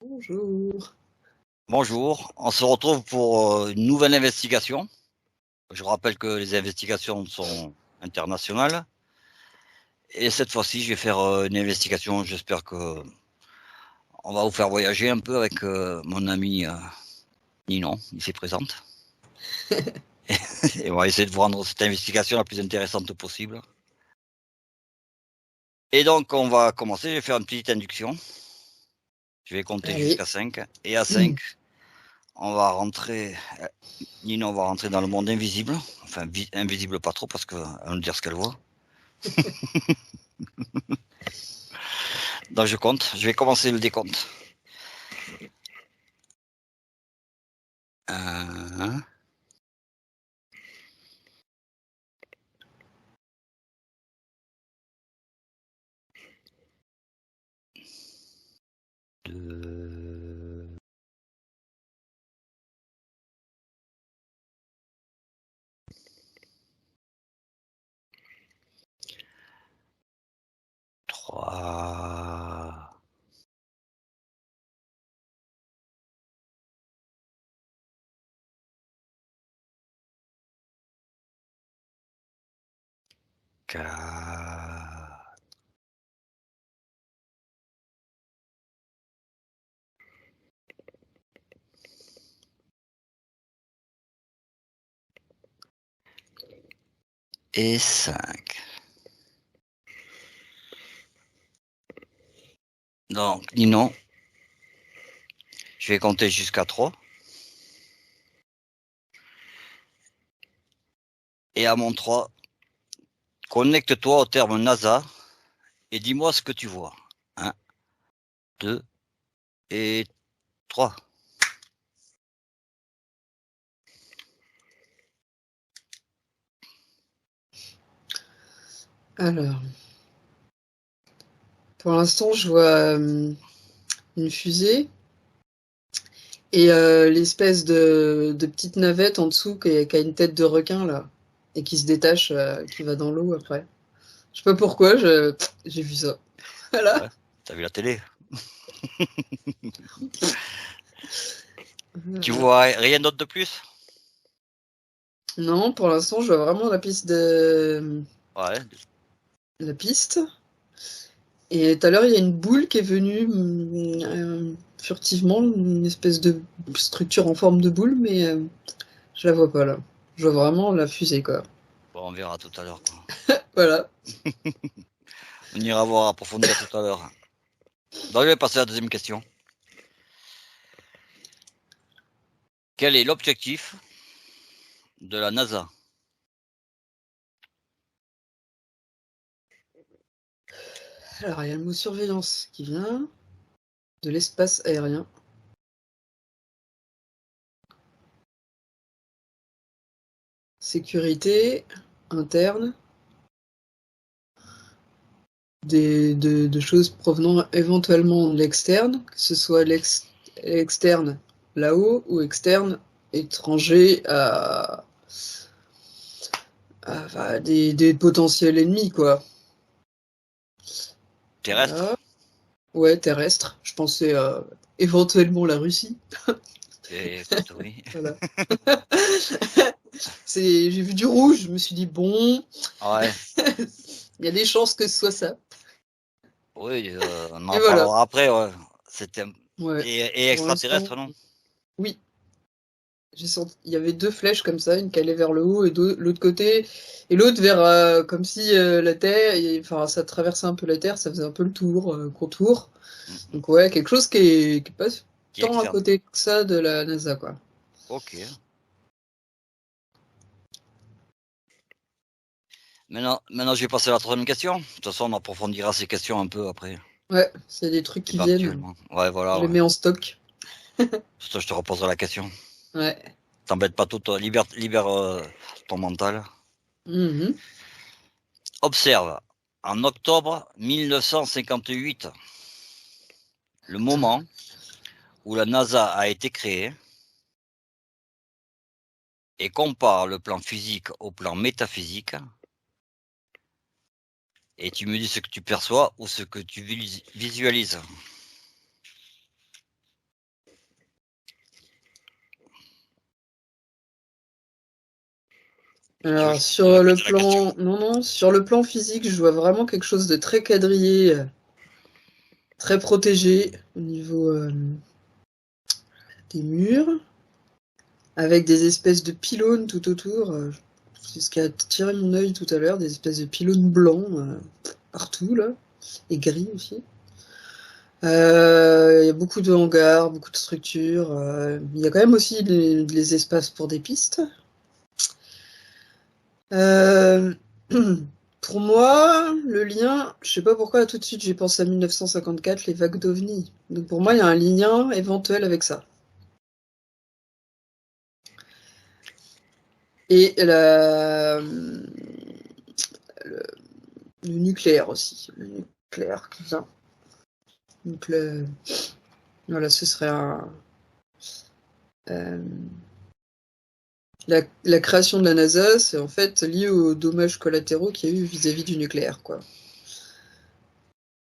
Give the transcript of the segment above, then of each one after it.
Bonjour. Bonjour, on se retrouve pour une nouvelle investigation. Je rappelle que les investigations sont internationales. Et cette fois-ci, je vais faire une investigation. J'espère que on va vous faire voyager un peu avec mon ami Ninon, ici présente. Et on va essayer de vous rendre cette investigation la plus intéressante possible. Et donc, on va commencer. Je vais faire une petite induction. Je vais compter Allez. jusqu'à 5. Et à 5, on va rentrer. Ninon va rentrer dans le monde invisible. Enfin, invisible pas trop parce qu'elle va nous dire ce qu'elle voit. Donc je compte, je vais commencer le décompte. 1, 2, 3, 4, et 5. Donc, Ninon, je vais compter jusqu'à 3. Et à mon 3, connecte-toi au terme NASA et dis-moi ce que tu vois. 1, 2 et 3. Alors, pour l'instant, je vois une fusée et l'espèce de petite navette en dessous qui a une tête de requin là et qui se détache, qui va dans l'eau après. Je sais pas pourquoi, j'ai vu ça. Voilà. Ouais, t'as vu la télé. Tu vois rien d'autre de plus? Non, pour l'instant, je vois vraiment la piste de Ouais, la piste. Et tout à l'heure, il y a une boule qui est venue furtivement, une espèce de structure en forme de boule, mais je la vois pas là. Je vois vraiment la fusée, quoi. bon, on verra tout à l'heure. Voilà. On ira voir approfondir tout à l'heure. Donc, je vais passer à la deuxième question. Quel est l'objectif de la NASA? Alors, il y a le mot surveillance qui vient de l'espace aérien. Sécurité interne, de choses provenant éventuellement de l'externe, que ce soit externe là-haut ou externe étranger à des potentiels ennemis, quoi. Terrestre? Voilà. Ouais, terrestre. Je pensais éventuellement la Russie. Et écoute, oui. Voilà. J'ai vu du rouge, je me suis dit, bon, Ouais, il y a des chances que ce soit ça. oui, on Et en voilà. parlera après. Ouais. C'était Ouais. et Pour l'instant, extraterrestre, non? oui. J'ai senti, il y avait deux flèches comme ça, une qui allait vers le haut et l'autre côté, et l'autre vers comme si la Terre, enfin ça traversait un peu la Terre, ça faisait un peu le tour, contour. Mhm. Donc ouais, quelque chose qui est pas Qui est tant à externe. côté que ça de la NASA, quoi. Ok. Maintenant, je vais passer à la troisième question. De toute façon, on approfondira ces questions un peu après, Ouais, c'est des trucs qui viennent, éventuellement. Ouais, je voilà. les Ouais. mets en stock. Je te reposerai la question. Ouais. T'embête pas tout. Libère ton mental. Mhm. Observe. En octobre 1958, le Attends. moment où la NASA a été créée, et compare le plan physique au plan métaphysique, et tu me dis ce que tu perçois ou ce que tu visualises. Alors, Tu veux sur le répéter la question? plan, non, sur le plan physique, je vois vraiment quelque chose de très quadrillé, très protégé au niveau des murs, avec des espèces de pylônes tout autour. C'est ce qui a attiré mon œil tout à l'heure, des espèces de pylônes blancs partout là, et gris aussi. Il y a beaucoup de hangars, beaucoup de structures. Il y a quand même aussi les espaces pour des pistes. Euh, pour moi, le lien, je sais pas pourquoi tout de suite j'ai pensé à 1954, les vagues d'OVNI. Donc pour moi, il y a un lien éventuel avec ça. Et le nucléaire aussi. Le nucléaire qui vient. Donc voilà, ce serait euh, la création de la NASA, c'est en fait lié aux dommages collatéraux qu'il y a eu vis-à-vis du nucléaire, quoi.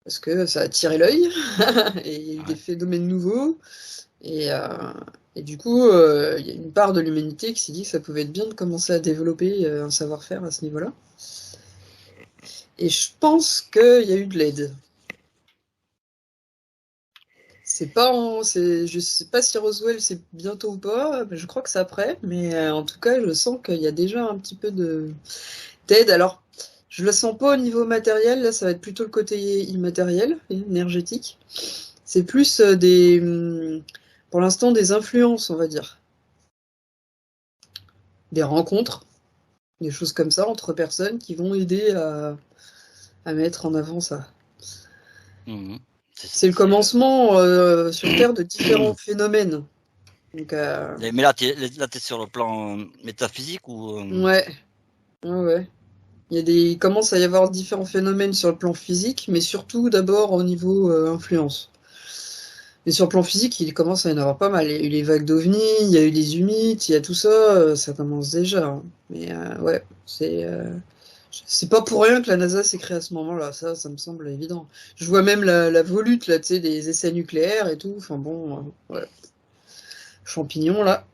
Parce que ça a attiré l'œil, et il y a eu des Ouais. phénomènes nouveaux, et, euh, et du coup, il y a une part de l'humanité qui s'est dit que ça pouvait être bien de commencer à développer un savoir-faire à ce niveau-là. Et je pense qu'il y a eu de l'aide. Je sais pas si Roswell c'est bientôt ou pas, mais je crois que c'est après, mais en tout cas, je sens qu'il y a déjà un petit peu d'aide. Alors, je le sens pas au niveau matériel, là, ça va être plutôt le côté immatériel, énergétique. C'est plus pour l'instant, des influences, on va dire. Des rencontres, des choses comme ça entre personnes qui vont aider à mettre en avant ça. Mhm. C'est le C'est, commencement sur Terre de différents phénomènes. Donc, Mais là, t'es sur le plan métaphysique ou ouais, ouais. Il commence à y avoir différents phénomènes sur le plan physique, mais surtout d'abord au niveau influence. Mais sur le plan physique, il commence à y en avoir pas mal. Il y a eu les vagues d'OVNI, il y a eu les humides, il y a tout ça, ça commence déjà, hein. Mais ouais, c'est pas pour rien que la NASA s'est créée à ce moment-là, ça me semble évident. Je vois même la volute, là, tu sais, des essais nucléaires et tout, enfin bon, ouais. Champignons, là.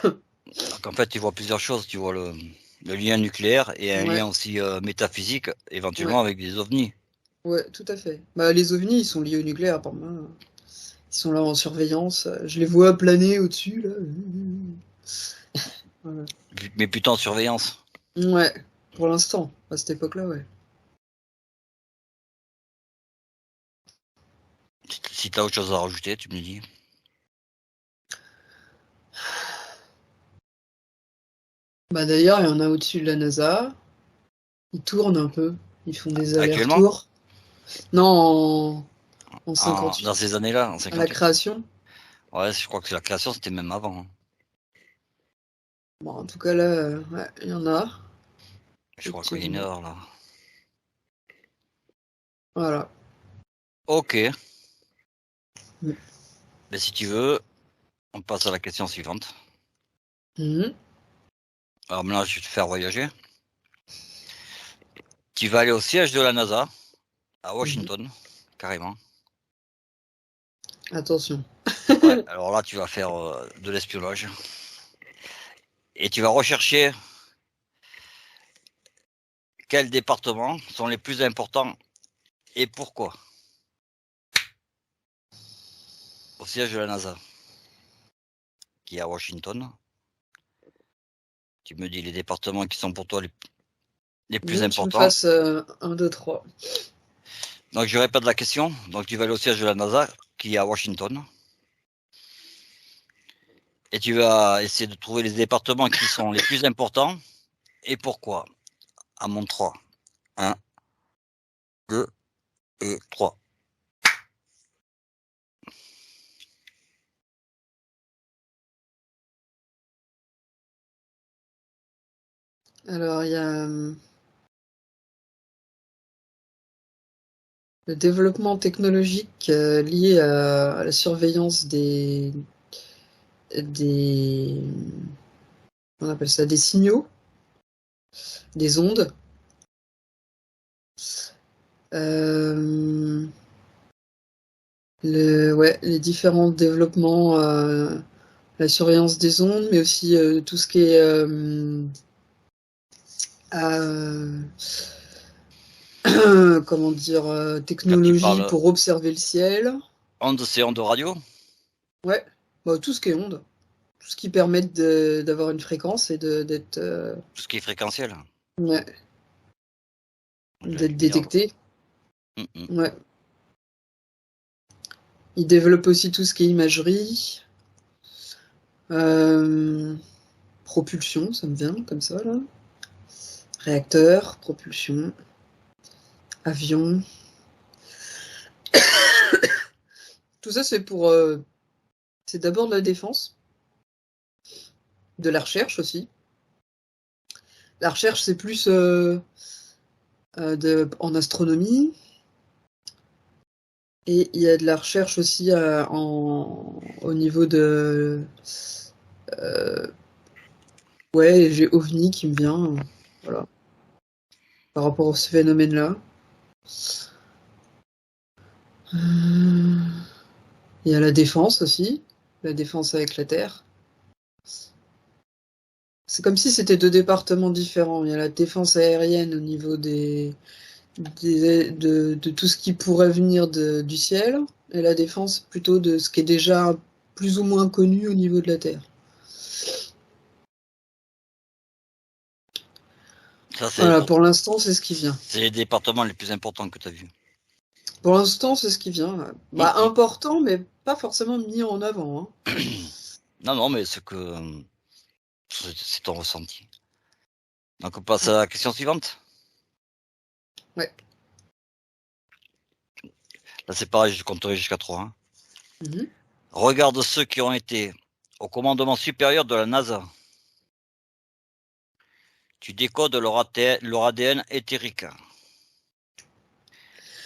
donc en fait, tu vois plusieurs choses. Tu vois le lien nucléaire et un Ouais, lien aussi métaphysique, ouais, éventuellement avec des ovnis. ouais, tout à fait. Bah, les ovnis, ils sont liés au nucléaire, pour moi. Ils sont là en surveillance. Je les vois planer au-dessus, là. Voilà. Mais plutôt en surveillance. Ouais, pour l'instant, à cette époque-là, ouais. Si tu as autre chose à rajouter, tu me dis. Bah d'ailleurs, il y en a au-dessus de la NASA. Ils tournent un peu. Ils font des Actuellement, allers-retours. Non, en dans 58, ces années-là, en à la 58. création. Ouais, je crois que la création, c'était même avant, hein. Bon, en tout cas, là, ouais, il y en a, Je crois qu'il y a une effectivement. heure là. Voilà. Ok. Mhm. Mais si tu veux, on passe à la question suivante. Mhm. Alors maintenant, je vais te faire voyager. Tu vas aller au siège de la NASA, à Mhm. Washington, carrément. Attention. Ouais, alors là, tu vas faire de l'espionnage. Et tu vas rechercher quels départements sont les plus importants et pourquoi au siège de la NASA, qui est à Washington. Tu me dis les départements qui sont pour toi les Je plus veux que tu me importants. fasses 1, 2, 3. Donc je répète la question. Donc tu vas aller au siège de la NASA, qui est à Washington. Et tu vas essayer de trouver les départements qui sont les plus importants et pourquoi. À mon 3. 1, 2 et 3. Alors, il y a le développement technologique lié à la surveillance des, on appelle ça des signaux, des ondes. Euh, ouais, les différents développements, la surveillance des ondes, mais aussi tout ce qui est comment dire, Quand tu technologie parles pour observer le ciel. ondes, c'est ondes radio? Ouais, bah, tout ce qui est onde. Tout ce qui permet d'avoir une fréquence et d'être Tout ce qui est fréquentiel? ouais, La d'être lumière. détecté. Mm. Ouais. Il développe aussi tout ce qui est imagerie. Euh, propulsion, ça me vient comme ça, là. Réacteur, propulsion, avion. Tout ça, c'est d'abord de la défense, de la recherche aussi. La recherche, c'est plus en astronomie. Et il y a de la recherche aussi au niveau de... ouais, j'ai OVNI qui me vient, voilà, par rapport à ce phénomène-là. Il y a la défense aussi, la défense avec la Terre. C'est comme si c'était deux départements différents. Il y a la défense aérienne au niveau de tout ce qui pourrait venir du ciel, et la défense plutôt de ce qui est déjà plus ou moins connu au niveau de la Terre. Ça, Voilà, pour l'instant, c'est ce qui vient. c'est les départements les plus importants que tu as vus. Pour l'instant, c'est ce qui vient. Bah, Mm. important, mais pas forcément mis en avant, hein. Non, non, mais c'est ton ressenti. Donc, on passe à la question suivante. Ouais. Là, c'est pareil, je compterai jusqu'à 3. Hein. Mhm. Regarde ceux qui ont été au commandement supérieur de la NASA. Tu décodes leur ADN éthérique.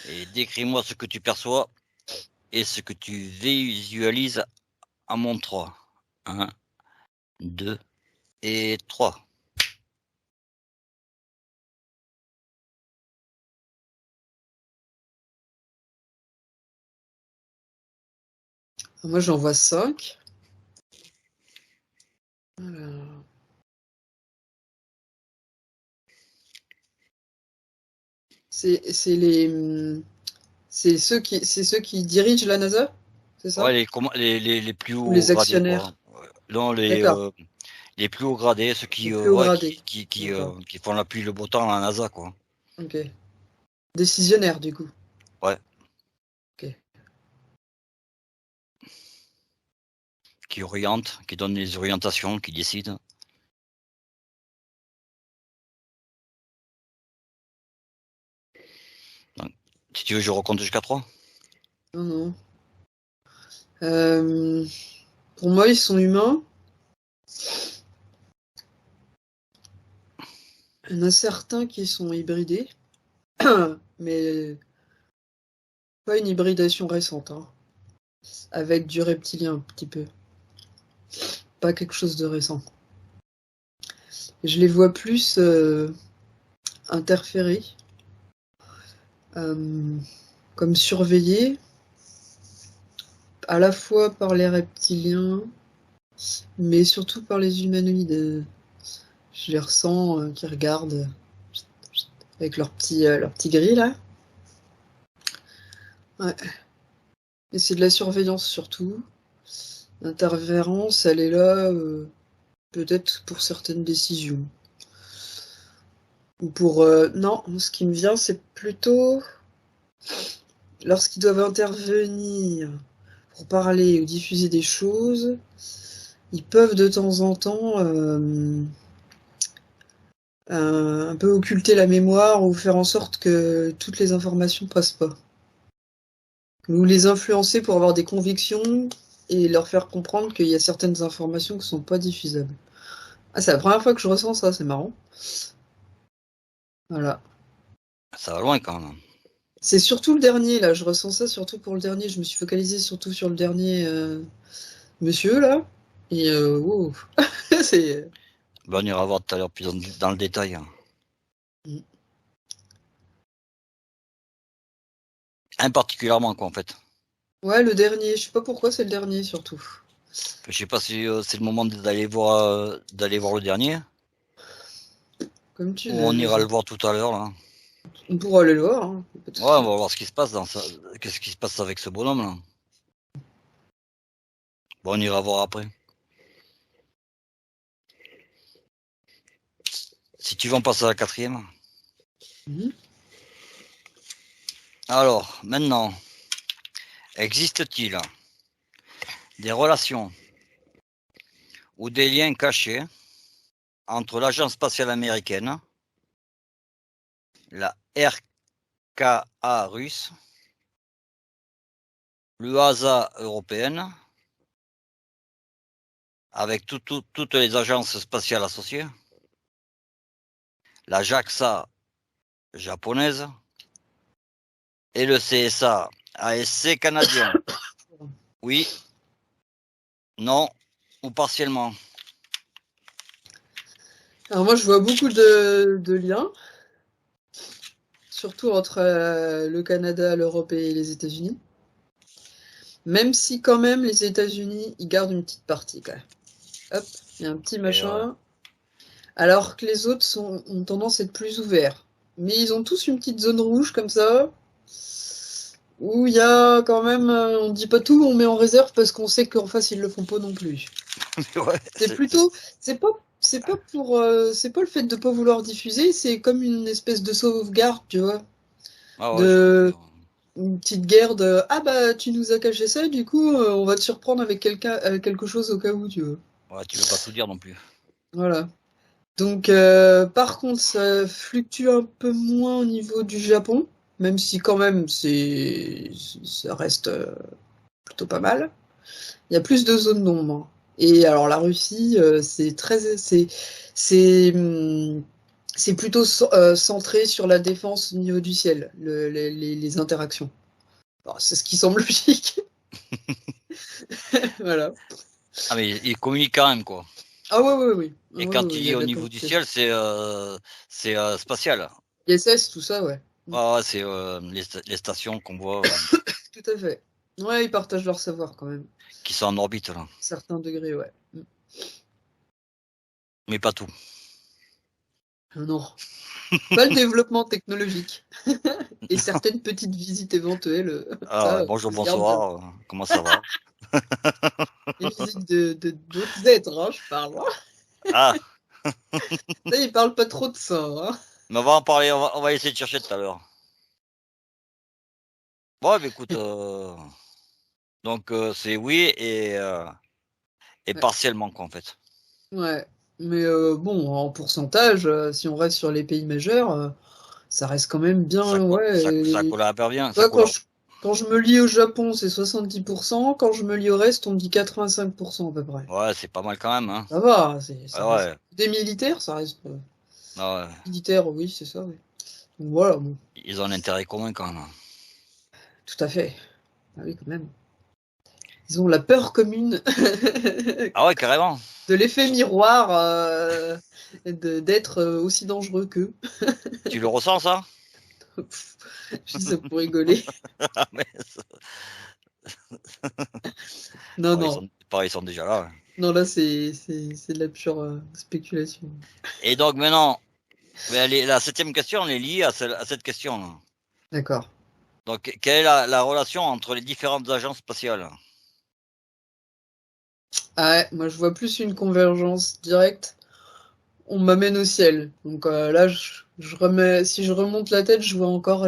Et décris-moi ce que tu perçois et ce que tu visualises à mon 3. 1, 2 et 3. Moi, j'en vois 5. Alors, c'est les, c'est ceux qui dirigent la NASA, c'est Ouais, ça? les plus Ou hauts les gradés, quoi. actionnaires? Ouais. Non, D'accord, les plus hauts gradés, ceux les plus haut gradés. D'accord, qui font l'appui le beau temps à la NASA, quoi. ok. Décisionnaire, du coup. Ouais, Ok. qui orientent, qui donnent les orientations, qui décident. Donc, si tu veux, je recompte jusqu'à 3. Non, non. Euh, pour moi, ils sont humains. Il y en a certains qui sont hybridés, mais pas une hybridation récente, hein. Avec du reptilien un petit peu. Pas quelque chose de récent. Je les vois plus interférer, euh, comme surveillés, à la fois par les reptiliens, mais surtout par les humanoïdes. Je les ressens qui regardent avec leur petit gris là. Ouais. Et c'est de la surveillance surtout. L'interférence, elle est là, peut-être pour certaines décisions. Ou pour... non, ce qui me vient, c'est plutôt lorsqu'ils doivent intervenir pour parler ou diffuser des choses, ils peuvent de temps en temps un peu occulter la mémoire ou faire en sorte que toutes les informations passent pas. Ou les influencer pour avoir des convictions et leur faire comprendre qu'il y a certaines informations qui sont pas diffusables. Ah, c'est la première fois que je ressens ça, c'est marrant. Voilà. Ça va loin quand même. C'est surtout le dernier, là, je ressens ça surtout pour le dernier. Je me suis focalisée surtout sur le dernier monsieur, là. Et wow. c'est... Ben, on ira voir tout à l'heure plus dans le détail. Hein. Un particulièrement, quoi, en fait. Ouais, le dernier, je sais pas pourquoi c'est le dernier, surtout. Je sais pas si c'est le moment d'aller voir le dernier. comme tu veux. On ira le voir tout à l'heure, là. On pourra aller le voir. Hein. Ouais, on va voir ce qui se passe qu'est-ce qui se passe avec ce bonhomme, là. Bon, on ira voir après. Si tu veux, on passe à la 4e. Mmh. Alors, maintenant, existe-t-il des relations ou des liens cachés entre l'Agence spatiale américaine, la RKA russe, l'UASA européenne, avec toutes les agences spatiales associées, la JAXA japonaise et le CSA ASC canadien? Oui, non ou partiellement? Alors moi, je vois beaucoup de liens, surtout entre le Canada, l'Europe et les États-Unis. Même si quand même les États-Unis, ils gardent une petite partie quand même. Hop, il y a un petit Et machin. Alors que les autres ont tendance à être plus ouverts. Mais ils ont tous une petite zone rouge comme ça, où il y a quand même, on dit pas tout, on met en réserve parce qu'on sait qu'en face ils le font pas non plus. ouais, C'est plutôt, c'est pas pour, c'est pas le fait de pas vouloir diffuser, c'est comme une espèce de sauvegarde, tu vois, ah ouais, j'ai compris. de une petite guerre de ah bah tu nous as caché ça, du coup on va te surprendre avec quelque chose au cas où, tu vois. Ouais, tu veux pas tout dire non plus. Voilà. Donc par contre ça fluctue un peu moins au niveau du Japon, même si quand même ça reste plutôt pas mal. Il y a plus de zones d'ombre. Et alors la Russie, c'est c'est plutôt centré sur la défense au niveau du ciel, les interactions. Alors, c'est ce qui semble logique. Voilà. Ah mais il communique quand même, quoi. Ah ouais, ouais, oui. Ah Et ouais, quand ouais, il il y a dit de au la niveau du communication. ciel, c'est spatial. ISS, tout ça, ouais. Ah ouais, c'est les stations qu'on voit Tout à fait. Ouais, ils partagent leur savoir quand même. qui sont en orbite là, Certains degrés, ouais. mais pas tout. Non. Pas le développement technologique. Et certaines petites visites éventuelles, Ah, ça, bonjour, on se garde bien. bonsoir, comment ça va? Les visites de d'autres êtres, hein, je parle. Hein. Ah, Ça, ils parlent pas trop de ça. Hein. mais on va en parler, on va essayer de chercher tout à l'heure. Bon, bah, écoute, donc c'est oui et Ouais. partiellement quoi en fait. Ouais. Mais bon, en pourcentage, si on reste sur les pays majeurs, ça reste quand même Ça, bien. Ouais. ça collabore bien, ça Ouais, collabore. quand je me lie au Japon, c'est 70%. Quand je me lie au reste, on me dit 85% à peu près. Ouais, c'est pas mal quand même, hein. Ça va, ça Ah reste. ouais, Des militaires, ça reste. ah ouais. Militaire, oui, c'est ça, oui. Donc voilà, bon, Ils ont un intérêt commun quand même. tout à fait. Ah oui, quand même. Ils ont la peur commune Ah ouais, carrément. de l'effet miroir d'être aussi dangereux qu'eux. Tu le ressens ça? Je dis ça pour rigoler. Ah, mais Non, bon, non. ils sont déjà là. Non, là, c'est de la pure spéculation. Et donc maintenant, mais la 7e question, elle est liée à cette question là. D'accord. Donc, quelle est la relation entre les différentes agences spatiales? Ah ouais, moi, je vois plus une convergence directe. On m'amène au ciel. Donc là, je remets, si je remonte la tête, je vois encore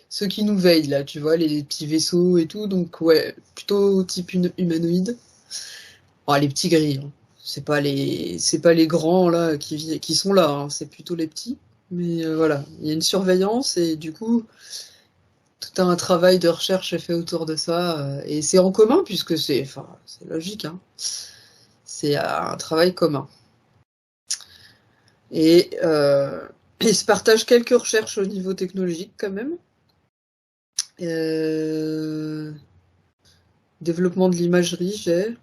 ceux qui nous veillent, là, tu vois, les petits vaisseaux et tout. Donc, ouais, plutôt type humanoïde. Oh, les petits gris, hein. C'est pas les grands, là, qui sont là, hein. C'est plutôt les petits. Mais voilà, il y a une surveillance et du coup, tout un travail de recherche est fait autour de ça. Et c'est en commun puisque enfin, c'est logique, hein. C'est un travail commun. Et ils se partagent quelques recherches au niveau technologique quand même. Euh, Développement de l'imagerie, j'ai. Ah ouais.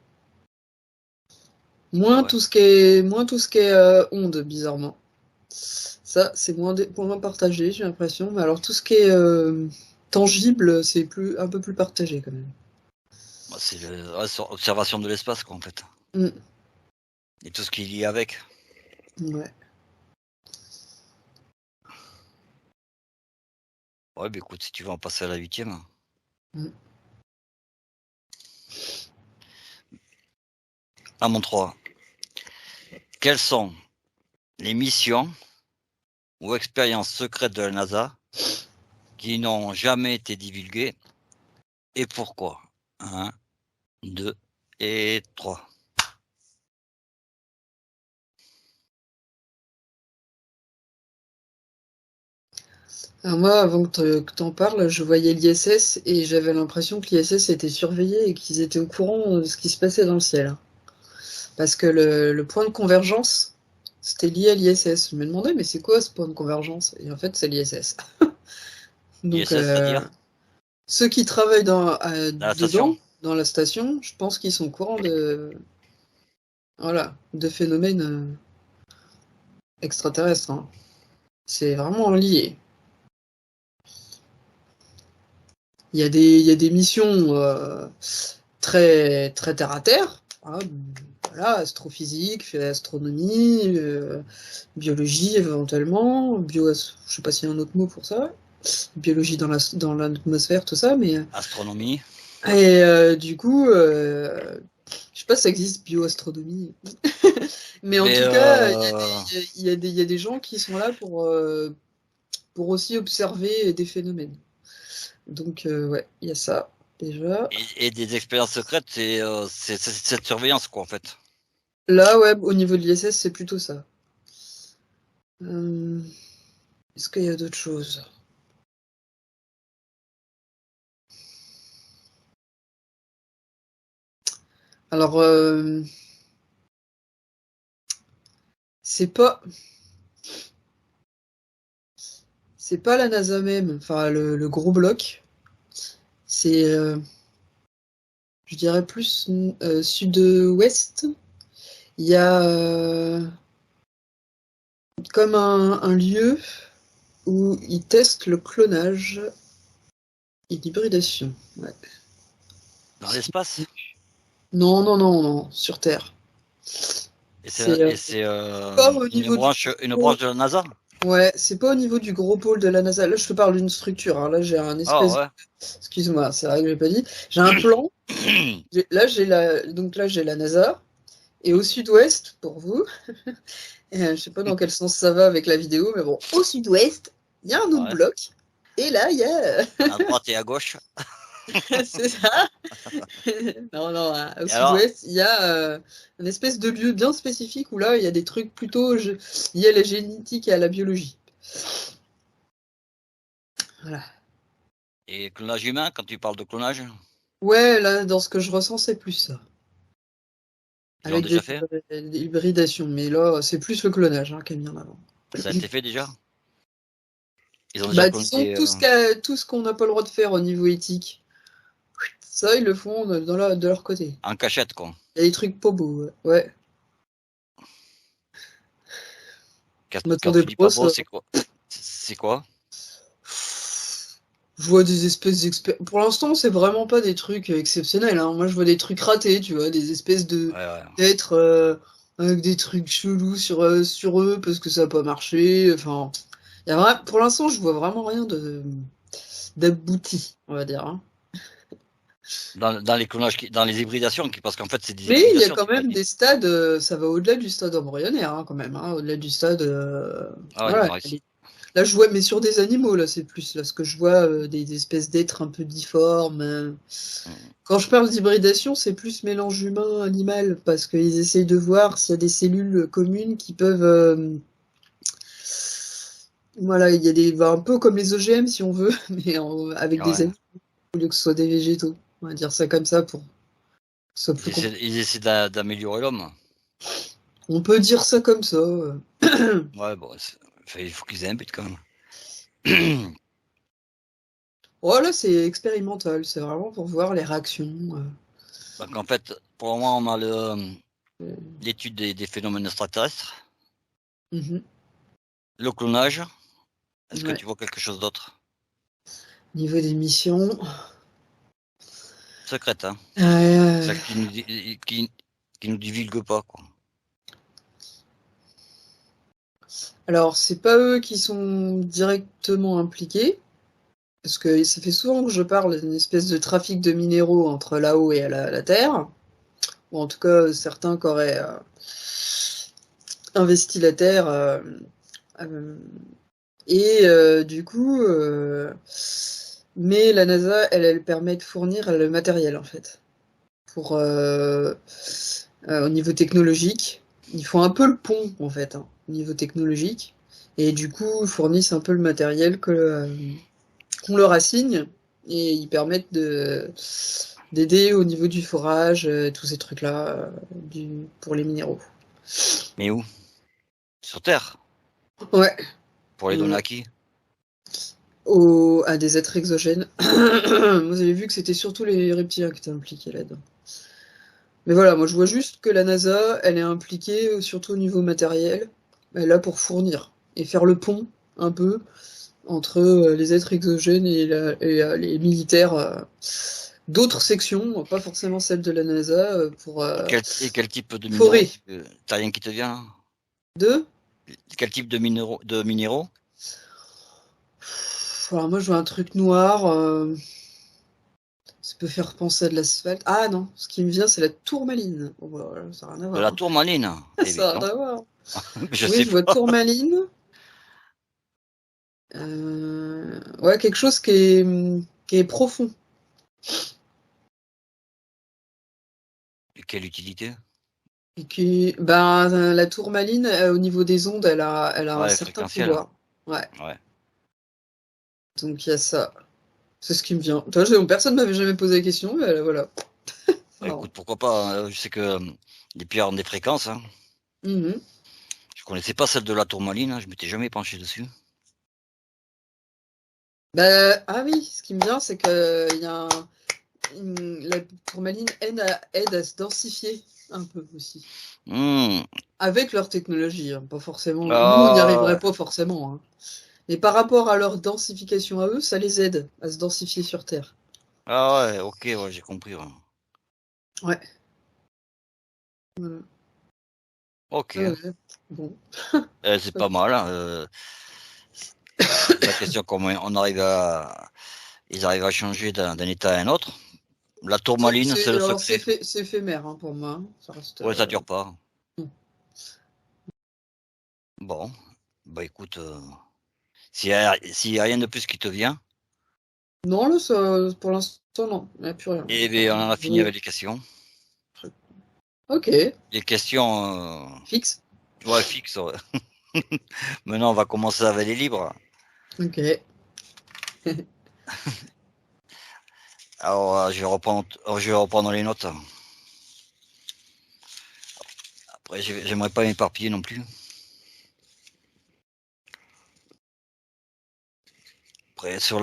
Moins tout ce qui est ondes, bizarrement. Ça, c'est moins partagé, j'ai l'impression. Mais alors tout ce qui est tangible, c'est un peu plus partagé quand même. Bah, c'est l'observation de l'espace quoi en fait. Mm, Et tout ce qui est lié avec. ouais. Ouais, bah écoute, si tu veux en passer à la 8e. Mm. À mon 3. Quelles sont les missions ou expériences secrètes de la NASA qui n'ont jamais été divulguées et pourquoi? 1, 2 et 3. Alors moi, avant que t'en parles, je voyais l'ISS et j'avais l'impression que l'ISS était surveillé et qu'ils étaient au courant de ce qui se passait dans le ciel, hein. Parce que le point de convergence, c'était lié à l'ISS. Je me demandais, mais c'est quoi ce point de convergence? Et en fait, c'est l'ISS. Donc, ISS, c'est-à-dire ceux qui travaillent dans la station? dedans, dans la station, je pense qu'ils sont au courant voilà, de phénomènes extraterrestres, hein. C'est vraiment lié. Il y a des missions très, très terre à terre, hein, voilà, astrophysique, astronomie, biologie éventuellement, je sais pas s'il y a un autre mot pour ça, biologie dans l'atmosphère, tout ça, mais Astronomie. et du coup, je sais pas si ça existe bioastronomie, mais en Mais tout cas, il y a des gens qui sont là pour aussi observer des phénomènes. Donc ouais, il y a ça déjà. et des expériences secrètes, c'est cette surveillance, quoi, en fait. Là, ouais, au niveau de l'ISS, c'est plutôt ça. Euh, Est-ce qu'il y a d'autres choses? Alors, c'est pas, c'est pas la NASA même, enfin le gros bloc. C'est, je dirais plus sud-ouest. Il y a comme un lieu où ils testent le clonage et l'hybridation. Ouais. Dans l'espace? Non, non, non, non, sur Terre. C'est Et c'est pas au niveau du une gros. branche de la NASA? Ouais, c'est pas au niveau du gros pôle de la NASA. Là, je te parle d'une structure, hein. Là, j'ai un Ah espèce. ouais. Excuse-moi, c'est vrai que j'ai pas dit. J'ai un plan. Là, j'ai la NASA. Et au sud-ouest, pour vous, je sais pas dans quel sens ça va avec la vidéo, mais bon, au sud-ouest, il y a un autre Ouais. bloc. Et là, il y a. À droite et à gauche. C'est ça. Non, non, hein, au Et alors, sud-ouest, il y a une espèce de lieu bien spécifique où là, il y a des trucs plutôt liés à la génétique et à la biologie. Voilà. et clonage humain, quand tu parles de clonage, Ouais, là, dans ce que je ressens, c'est plus ça. ils l'ont Avec déjà fait? des hybridations. Mais là, c'est plus le clonage hein, qui est mis en avant. Ça a été fait déjà? Ils ont déjà Bah, disons, cloné tout ce qu'on n'a pas le droit de faire au niveau éthique, ça, ils le font de leur côté. en cachette, quoi. Il y a des trucs pas beaux, ouais. Ouais. Quand M'attendais tu dis pas pas beau, ça. c'est quoi? C'est quoi? Je vois des espèces d'expériences. Pour l'instant, c'est vraiment pas des trucs exceptionnels, hein. Moi, je vois des trucs ratés, tu vois, des espèces Ouais, ouais. d'êtres avec des trucs chelous sur eux parce que ça a pas marché. Enfin, pour l'instant, je vois vraiment rien d'abouti, on va dire, hein. Dans les clonages, dans les hybridations, parce qu'en fait, c'est des Mais il y a hybridations, quand tu m'as même dit. des stades, ça va au-delà du stade embryonnaire, hein, quand même, hein, au-delà du stade. Ah ouais, il Voilà. paraît que si. Là, je vois, mais sur des animaux, là, c'est plus là, ce que je vois, des espèces d'êtres un peu difformes. Mm. Quand je parle d'hybridation, c'est plus mélange humain-animal, parce qu'ils essayent de voir s'il y a des cellules communes qui peuvent. Voilà, il y a un peu comme les OGM, si on veut, mais avec des Ouais. animaux, au lieu que ce soit des végétaux. On va dire ça comme ça pour que ce soit plus compliqué. Ils essaient d'améliorer l'homme. On peut dire ça comme ça. Ouais, bon, enfin, il faut qu'ils aient un but quand même. Oh là, c'est expérimental, c'est vraiment pour voir les réactions. Donc en fait, pour le moment, on a Euh, l'étude des phénomènes extraterrestres, mhm. le clonage. Est-ce que Ouais. tu vois quelque chose d'autre? Niveau des missions. Secrète, hein? Euh, Ça qui nous divulgue pas, quoi. alors, c'est pas eux qui sont directement impliqués, Parce que ça fait souvent que je parle d'une espèce de trafic de minéraux entre là-haut et la Terre, ou en tout cas certains qui auraient investi la Terre, euh, et du coup, mais la NASA, elle permet de fournir le matériel en fait, pour au niveau technologique. Ils font un peu le pont en fait, hein, au niveau technologique, et du coup ils fournissent un peu le matériel qu'on leur assigne, et ils permettent d'aider au niveau du forage, tous ces trucs-là, pour les minéraux. Mais où? Sur Terre? Ouais, Pour les donner ouais. à qui? À des êtres exogènes. Vous avez vu que c'était surtout les reptiliens qui étaient impliqués là-dedans. Mais voilà, moi je vois juste que la NASA, elle est impliquée surtout au niveau matériel. Elle est là pour fournir et faire le pont un peu entre les êtres exogènes et les militaires d'autres sections, pas forcément celles de la NASA, pour Et quel type de minéraux? forer. T'as rien qui te vient là? Deux. Quel type de minéraux? Alors moi je vois un truc noir. Ça peut faire penser à de l'asphalte. Ah non, ce qui me vient, c'est la tourmaline. Oh, voilà, ça n'a rien à De voir, la hein. tourmaline? Eh bien Ça n'a non, rien à voir. je Oui, sais je vois pas. tourmaline. Ouais, quelque chose qui est profond. Et quelle utilité? Et la tourmaline, au niveau des ondes, elle a un Ouais, certain fréquentiel. pouvoir. Ouais, Ouais. donc il y a ça. C'est ce qui me vient. Toi, personne ne m'avait jamais posé la question, mais voilà. C'est Bah, marrant. écoute, pourquoi pas, hein. Je sais que les pierres ont des fréquences, hein. Mhm. Je connaissais pas celle de la tourmaline, hein. Je m'étais jamais penché dessus. Ah oui, ce qui me vient, c'est que la tourmaline aide à se densifier un peu aussi. Hmm. Avec leur technologie, hein, pas forcément. Nous, on n'y Ah arriverait ouais. pas forcément, hein. Mais par rapport à leur densification à eux, ça les aide à se densifier sur Terre. Ah ouais, ok, ouais, j'ai compris, ouais. Ouais. Voilà. Ok. Ouais, ouais. Bon. C'est pas mal, hein. La question comment ils arrivent à changer d'un état à un autre. La tourmaline, c'est le Alors secret. c'est éphémère, hein, pour moi, hein. Ça reste. Ouais, ça dure pas. Hmm. Bon, bah écoute, s'il y a rien de plus qui te vient, Non, là, pour l'instant, non. Il n'y a plus rien. eh bien, on en a fini Oui. avec les questions. Ok. Les questions, Fixe. ouais, fixes. Ouais. Maintenant, on va commencer avec les libres. Ok. Alors, je vais reprendre les notes. Après, j'aimerais pas m'éparpiller non plus. Après, je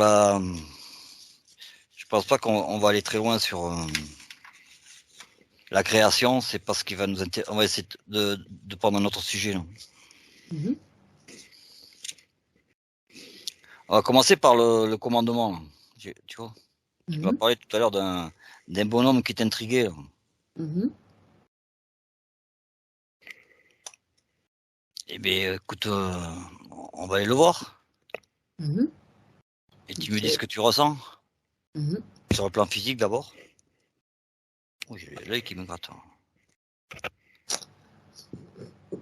pense pas qu'on va aller très loin sur la création. C'est pas ce qui va nous intéresser. On va essayer de prendre un autre sujet, là. Mhm. On va commencer par le commandement, là. Tu vois, tu m'as Mhm. parlé tout à l'heure d'un bonhomme qui t'intriguait, là. Mhm. Eh bien, écoute, on va aller le voir. Mhm. Et tu me dis ce Ok. que tu ressens Mhm. sur le plan physique d'abord. Oh, j'ai l'œil qui me gratte.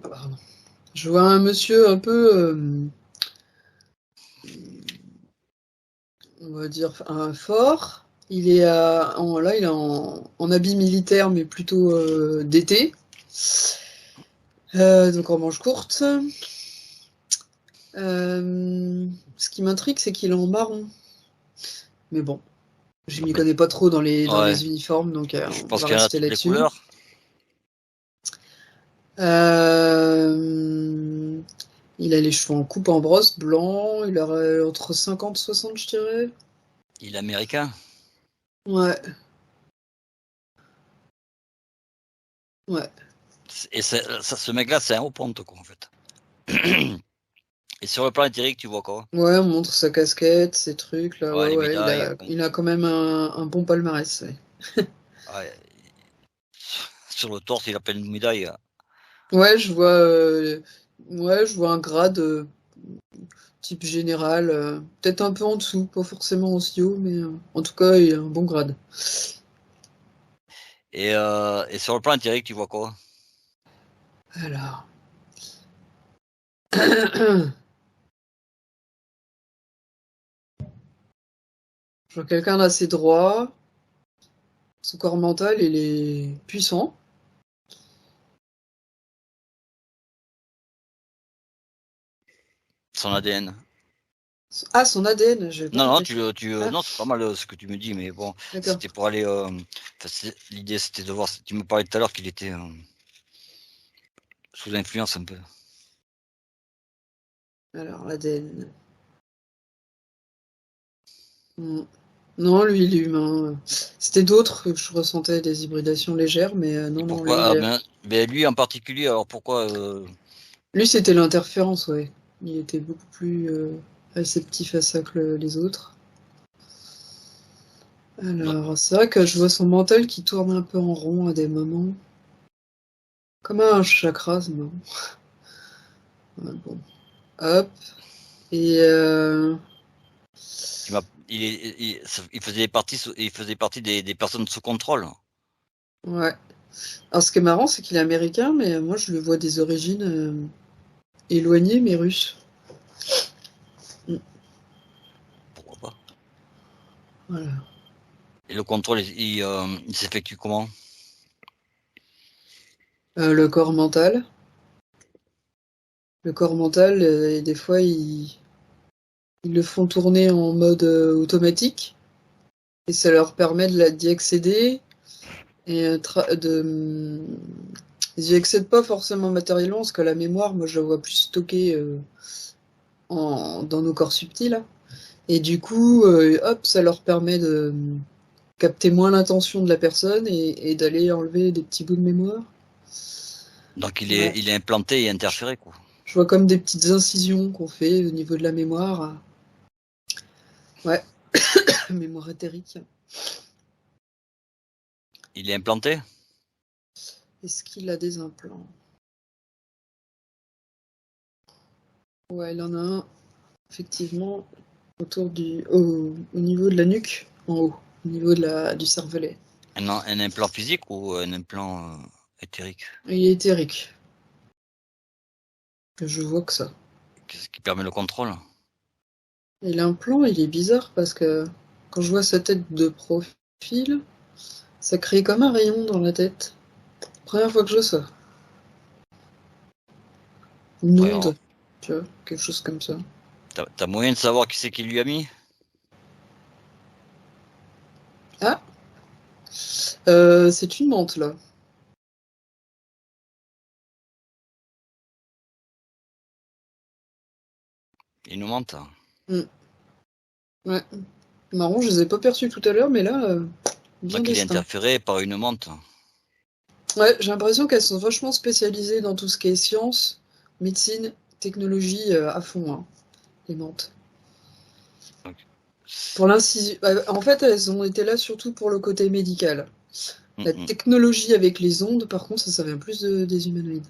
Pardon. Je vois un monsieur un peu, on va dire, un fort. Là, il est en habit militaire, mais plutôt d'été. Donc en manche courte. Ce qui m'intrigue, c'est qu'il est en marron. Mais bon, je m'y Mais, connais pas trop dans dans ouais, les uniformes, donc je on pense va qu'il y en a rester toutes les là-dessus. couleurs. Euh, il a les cheveux en coupe en brosse, blanc. Il a entre 50 et 60, je dirais. Il est américain. Ouais, ouais. Et ce mec-là, c'est un haut ponte, quoi, en fait. Et sur le plan éthérique, tu vois quoi? Ouais, on montre sa casquette, ses trucs, là. Ouais, Ouais, les ouais, il médailles. a, Bon, il a quand même un bon palmarès, ouais. ouais, sur le torse, il a plein de médailles. Ouais, je vois un grade type général, peut-être un peu en dessous, pas forcément aussi haut, mais en tout cas, il a un bon grade. Et sur le plan empirique, tu vois quoi? Alors. Je vois quelqu'un d'assez droit. Son corps mental, il est puissant. Son ADN. Ah, son ADN, j'avais pas Non, non, compris. Ah, non, c'est pas mal ce que tu me dis, mais bon, d'accord. c'était pour aller. L'idée, c'était de voir. Tu me parlais tout à l'heure qu'il était sous influence un peu. Alors, l'ADN. Non, lui, il est humain. C'était d'autres que je ressentais des hybridations légères, mais Et non, non, lui, pourquoi? Ben, lui en particulier. Alors pourquoi lui, c'était l'interférence, ouais. Il était beaucoup plus réceptif à ça que les autres. non, Alors, c'est vrai que je vois son mental qui tourne un peu en rond à des moments. Comme un chakra, c'est marrant. Ouais, bon. Hop. Et il faisait partie des personnes sous contrôle. ouais. Alors, ce qui est marrant, c'est qu'il est américain, mais moi, je le vois des origines éloignées, mais russes. Mm. Pourquoi pas? Voilà. Et le contrôle, il s'effectue comment? Le corps mental. Le corps mental, et des fois, ils le font tourner en mode automatique, et ça leur permet d'y accéder, et ils y accèdent pas forcément matériellement, parce que la mémoire, moi, je la vois plus stockée dans nos corps subtils, là. Et du coup, hop, ça leur permet de capter moins l'intention de la personne et d'aller enlever des petits bouts de mémoire. Donc Ouais. il est implanté et interféré, quoi. Je vois comme des petites incisions qu'on fait au niveau de la mémoire. Ouais, mémoire éthérique. Il est implanté? Est-ce qu'il a des implants? Ouais, il en a un, effectivement, au niveau de la nuque, en haut, au niveau du cervelet. Un implant physique ou un implant éthérique? Il est éthérique. Je vois que ça. Qu'est-ce qui permet le contrôle? Et l'implant, il est bizarre parce que quand je vois sa tête de profil, ça crée comme un rayon dans la tête. Première fois que je vois ça. Une Ouais, alors, onde, tu vois, quelque chose comme ça. t'as moyen de savoir qui c'est qui lui a mis? Ah, c'est une menthe là. Il nous mente. Hmm. Ouais. Marrant, je les ai pas perçus tout à l'heure, mais là, bien Donc il est destin. interféré par une menthe. Ouais, j'ai l'impression qu'elles sont vachement spécialisées dans tout ce qui est science, médecine, technologie à fond, hein, les menthes. Donc, Pour l'incision, en fait, elles ont été là surtout pour le côté médical. hum, La hum. technologie avec les ondes, par contre, ça vient plus des humanoïdes.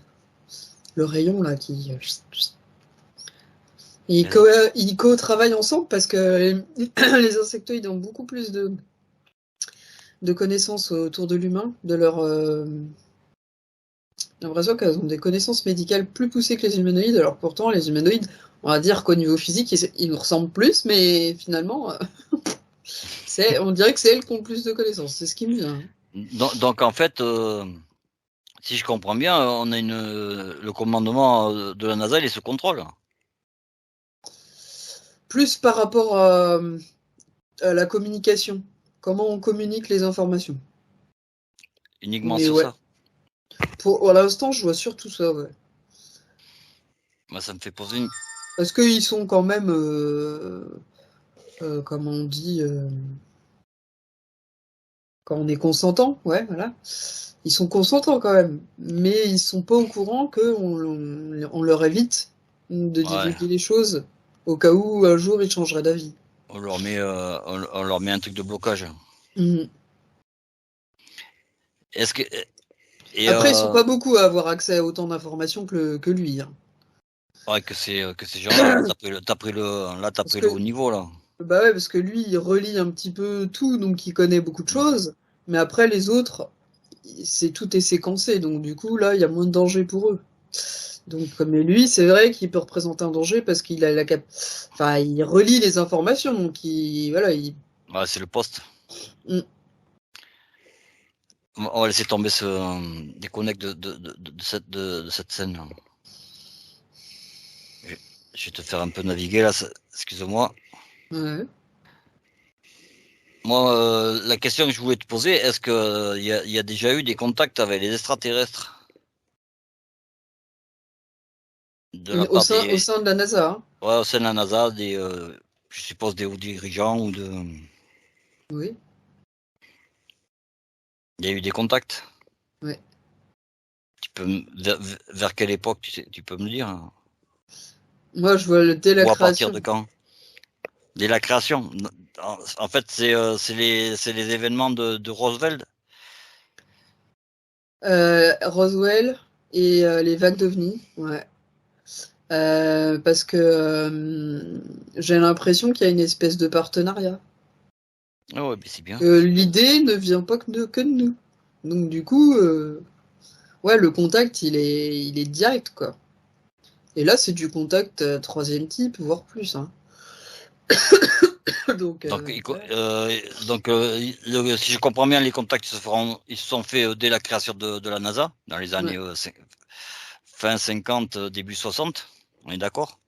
Le rayon là qui. Ils co-travaillent ensemble parce que les insectoïdes ont beaucoup plus de connaissances autour de l'humain, de leur. J'ai l'impression qu'elles ont des connaissances médicales plus poussées que les humanoïdes, alors pourtant les humanoïdes, on va dire qu'au niveau physique, ils nous ressemblent plus, mais finalement, on dirait que c'est elles qui ont le plus de connaissances. C'est ce qui me vient. Donc, en fait, si je comprends bien, on a le commandement de la NASA, il est sous contrôle. Plus par rapport à la communication, comment on communique les informations. Uniquement Mais sur ouais, ça. pour l'instant, je vois surtout ça, ouais. Moi, ça me fait poser une. Parce qu'ils sont quand même, comme on dit, quand on est consentant, ouais, voilà. Ils sont consentants quand même, mais ils sont pas au courant on leur évite de Ouais, divulguer les choses au cas où un jour ils changeraient d'avis. on leur met un truc de blocage. Mhm. Est-ce que et Après, ils sont pas beaucoup à avoir accès à autant d'informations que lui, hein. Ouais, que ces gens-là, t'as Parce pris le haut que, niveau, là. bah ouais, parce que lui, il relie un petit peu tout, donc il connaît beaucoup de Mm. choses. Mais après, les autres, tout est séquencé, donc du coup, là, il y a moins de danger pour eux. Donc, mais lui, c'est vrai qu'il peut représenter un danger parce qu'il a enfin, il relie les informations, donc voilà, Ouais, c'est le poste. Mm. On va laisser tomber déconnecte de cette scène, là. Je, je vais te faire un peu naviguer, là. Excuse-moi. Ouais. Moi, la question que je voulais te poser, est-ce que il y a déjà eu des contacts avec les extraterrestres de la part Au des, sein de la NASA, hein. ouais, au sein de la NASA, je suppose des hauts dirigeants ou de, Oui. il y a eu des contacts. Ouais. Vers quelle époque, tu peux me le dire, hein? Moi, je vois dès la Ou à partir création. de quand? Dès la création. En fait, c'est les événements de Roosevelt. Roswell et les vagues d'OVNI, ouais. Parce que j'ai l'impression qu'il y a une espèce de partenariat. Ah ouais, mais c'est bien, Que c'est bien. l'idée ne vient pas que de nous. Donc du coup, ouais, le contact, il est direct, quoi. Et là, c'est du contact troisième type, voire plus, hein. Donc, Donc, ouais. si je comprends bien, les contacts ils se sont faits dès la création de la NASA, dans les années Ouais. fin 50, début 60. On est d'accord?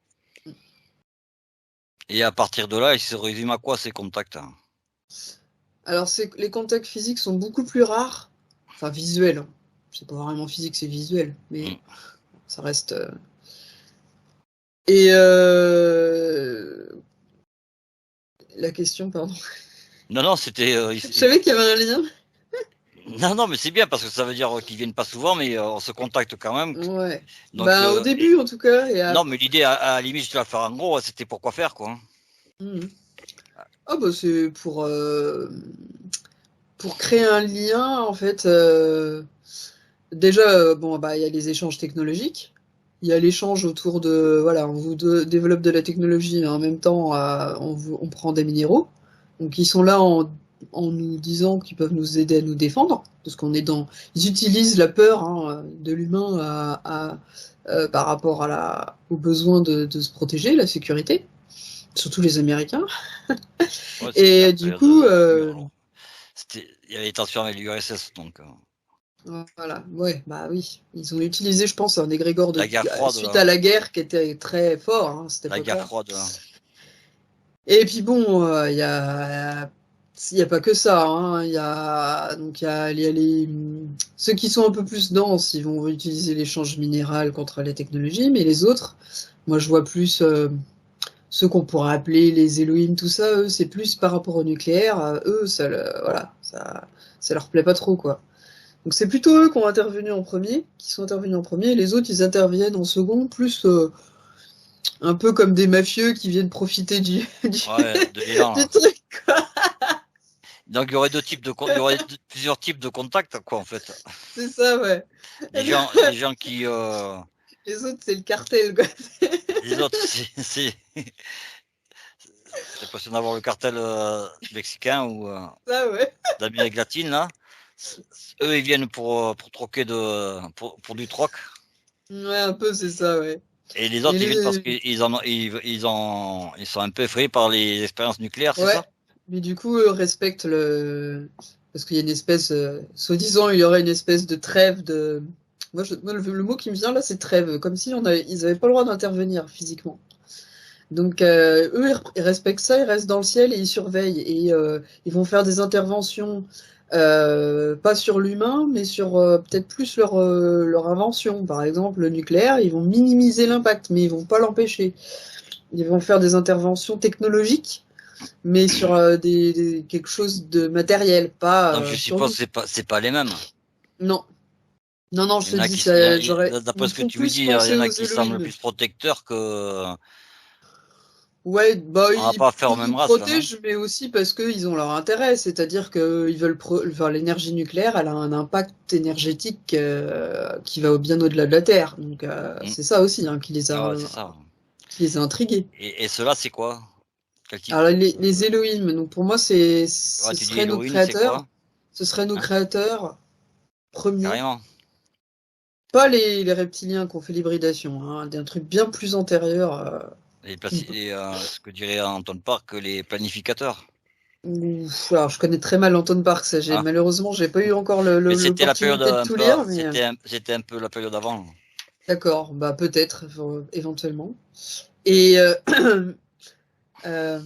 Et à partir de là, ils se résument à quoi ces contacts, hein? Alors, les contacts physiques sont beaucoup plus rares. Enfin, visuels, hein. C'est pas vraiment physique, c'est visuel, mais Mm. ça reste. Et la question, pardon. Non, non, c'était. Je savais qu'il y avait un lien. Non, non, mais c'est bien parce que ça veut dire qu'ils viennent pas souvent, mais on se contacte quand même. Ouais. Donc, Ben, au début, en tout cas, et non, mais l'idée, à la limite, je te la faire en gros, c'était pourquoi faire, quoi, hein. Mhm. Ah, bah, c'est pour créer un lien, en fait. Déjà, bon, bah, il y a les échanges technologiques. Il y a l'échange autour de, voilà, on vous développe de la technologie, mais en même temps, on prend des minéraux. Donc, ils sont là en nous disant qu'ils peuvent nous aider à nous défendre, parce qu'on est ils utilisent la peur, hein, de l'humain par rapport aux besoins de se protéger, la sécurité, surtout les Américains. Ouais, c'était la Et du période coup, mur. Il y avait des tensions avec l'URSS, donc voilà, ouais, bah oui, ils ont utilisé, je pense, un égrégore la guerre froide, suite à la guerre qui était très fort, hein, à cette la guerre époque-là. froide, là. Et puis bon, il y a pas que ça, hein. Il y a ceux qui sont un peu plus denses, ils vont utiliser l'échange minéral contre les technologies, mais les autres, moi je vois plus ceux qu'on pourrait appeler les Elohim, tout ça, eux, c'est plus par rapport au nucléaire. Eux, voilà, ça leur plaît pas trop, quoi. Donc c'est plutôt eux qui sont intervenus en premier, et les autres, ils interviennent en second, plus un peu comme des mafieux qui viennent profiter Ouais, de l'élan, du là. truc, quoi. Donc, il y aurait il y aurait plusieurs types de contacts, quoi, en fait. C'est ça, ouais. Les gens qui, Les autres, c'est le cartel, quoi. les autres, c'est impressionnant d'avoir le cartel mexicain ou Ça, ouais. d'Amérique latine, là. Eux, ils viennent pour troquer pour du troc. Ouais, un peu, c'est ça, ouais. Et les Et autres, ils viennent parce qu'ils ils sont un peu effrayés par les expériences nucléaires, c'est ouais. ça? Mais du coup, eux respectent parce qu'il y a une espèce, soi-disant, il y aurait une espèce de trêve de. Moi, le mot qui me vient là, c'est trêve, comme si ils avaient pas le droit d'intervenir physiquement. Donc eux, ils respectent ça, ils restent dans le ciel et ils surveillent. Et ils vont faire des interventions, pas sur l'humain, mais sur peut-être plus leur invention. Par exemple, le nucléaire, ils vont minimiser l'impact, mais ils vont pas l'empêcher. Ils vont faire des interventions technologiques, mais sur quelque chose de matériel, pas Donc, je sur suppose nous. que c'est pas les mêmes. Non. Non, non, je Il te y en a dis, qui, j'aurais. Ils d'après me ce que font tu me plus dis, il y penser en a aux qui semblent Elohim. plus protecteurs que, Ouais, bah On va pas faire aux mêmes ils races, là, non? protègent, mais aussi parce qu'ils ont leur intérêt. C'est-à-dire que ils veulent enfin, l'énergie nucléaire, elle a un impact énergétique qui va bien au-delà de la Terre. Donc Mm. c'est ça aussi hein, Ah ouais, c'est ça. qui les a intrigués. Et ceux-là, c'est quoi? Quel type? Alors les Elohim, donc pour moi Ouais, ce tu dis serait nos Elohim, c'est créateurs, quoi? ce seraient nos Hein? créateurs premiers, Carrément. pas les reptiliens qui ont fait l'hybridation, hein, un truc bien plus antérieur. Ce que dirait Anton Park, les planificateurs. Alors je connais très mal Anton Parks, Ah. malheureusement j'ai pas eu encore Mais c'était la période l'opportunité de un tout peu, lire, mais c'était un peu la période avant. d'accord, bah peut-être éventuellement. Et euh,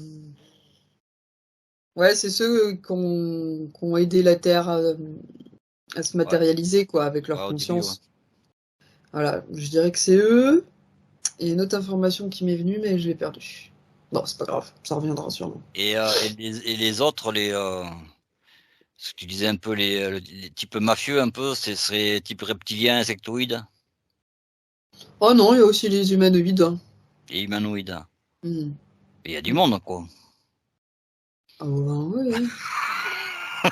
ouais, c'est ceux qui ont aidé la Terre à se Ouais, matérialiser quoi, avec ouais, leur au début, ouais. conscience. Voilà, je dirais que c'est eux. Il y a une autre information qui m'est venue, mais je l'ai perdue. Bon, c'est pas grave, ça reviendra sûrement. Et les autres, ce que tu disais un peu, les types mafieux, un peu, ce serait type reptilien, insectoïde Oh non, il y a aussi les humanoïdes, hein. et humanoïde. Hmm. Il y a du monde, quoi. Ah ben, oui.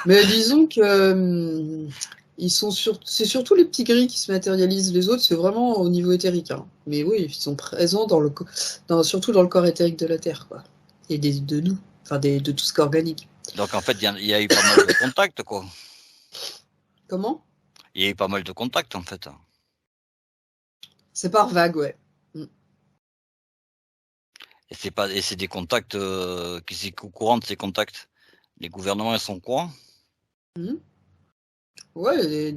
Mais disons que c'est surtout les petits gris qui se matérialisent. Les autres, c'est vraiment au niveau éthérique, hein. Mais oui, ils sont présents surtout dans le corps éthérique de la Terre, quoi. Et de nous, enfin de tout ce qui est organique. Donc, en fait, il y a eu pas mal de contacts, quoi. Comment? Il y a eu pas mal de contacts, en fait. C'est par vague, ouais. Mm. Et c'est des contacts, qui c'est au courant de ces contacts. Les gouvernements, ils sont au courant. Mm. Ouais,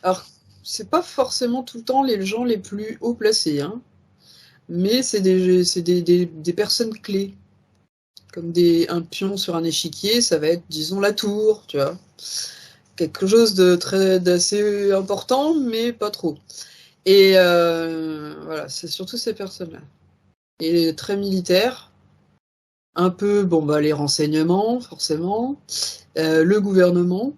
alors, c'est pas forcément tout le temps les gens les plus haut placés, hein. Mais des personnes clés. Comme un pion sur un échiquier, ça va être, disons, la tour, tu vois. Quelque chose d'assez important, mais pas trop. Et voilà, c'est surtout ces personnes-là. Et très militaires, un peu, bon, bah, les renseignements, forcément, le gouvernement,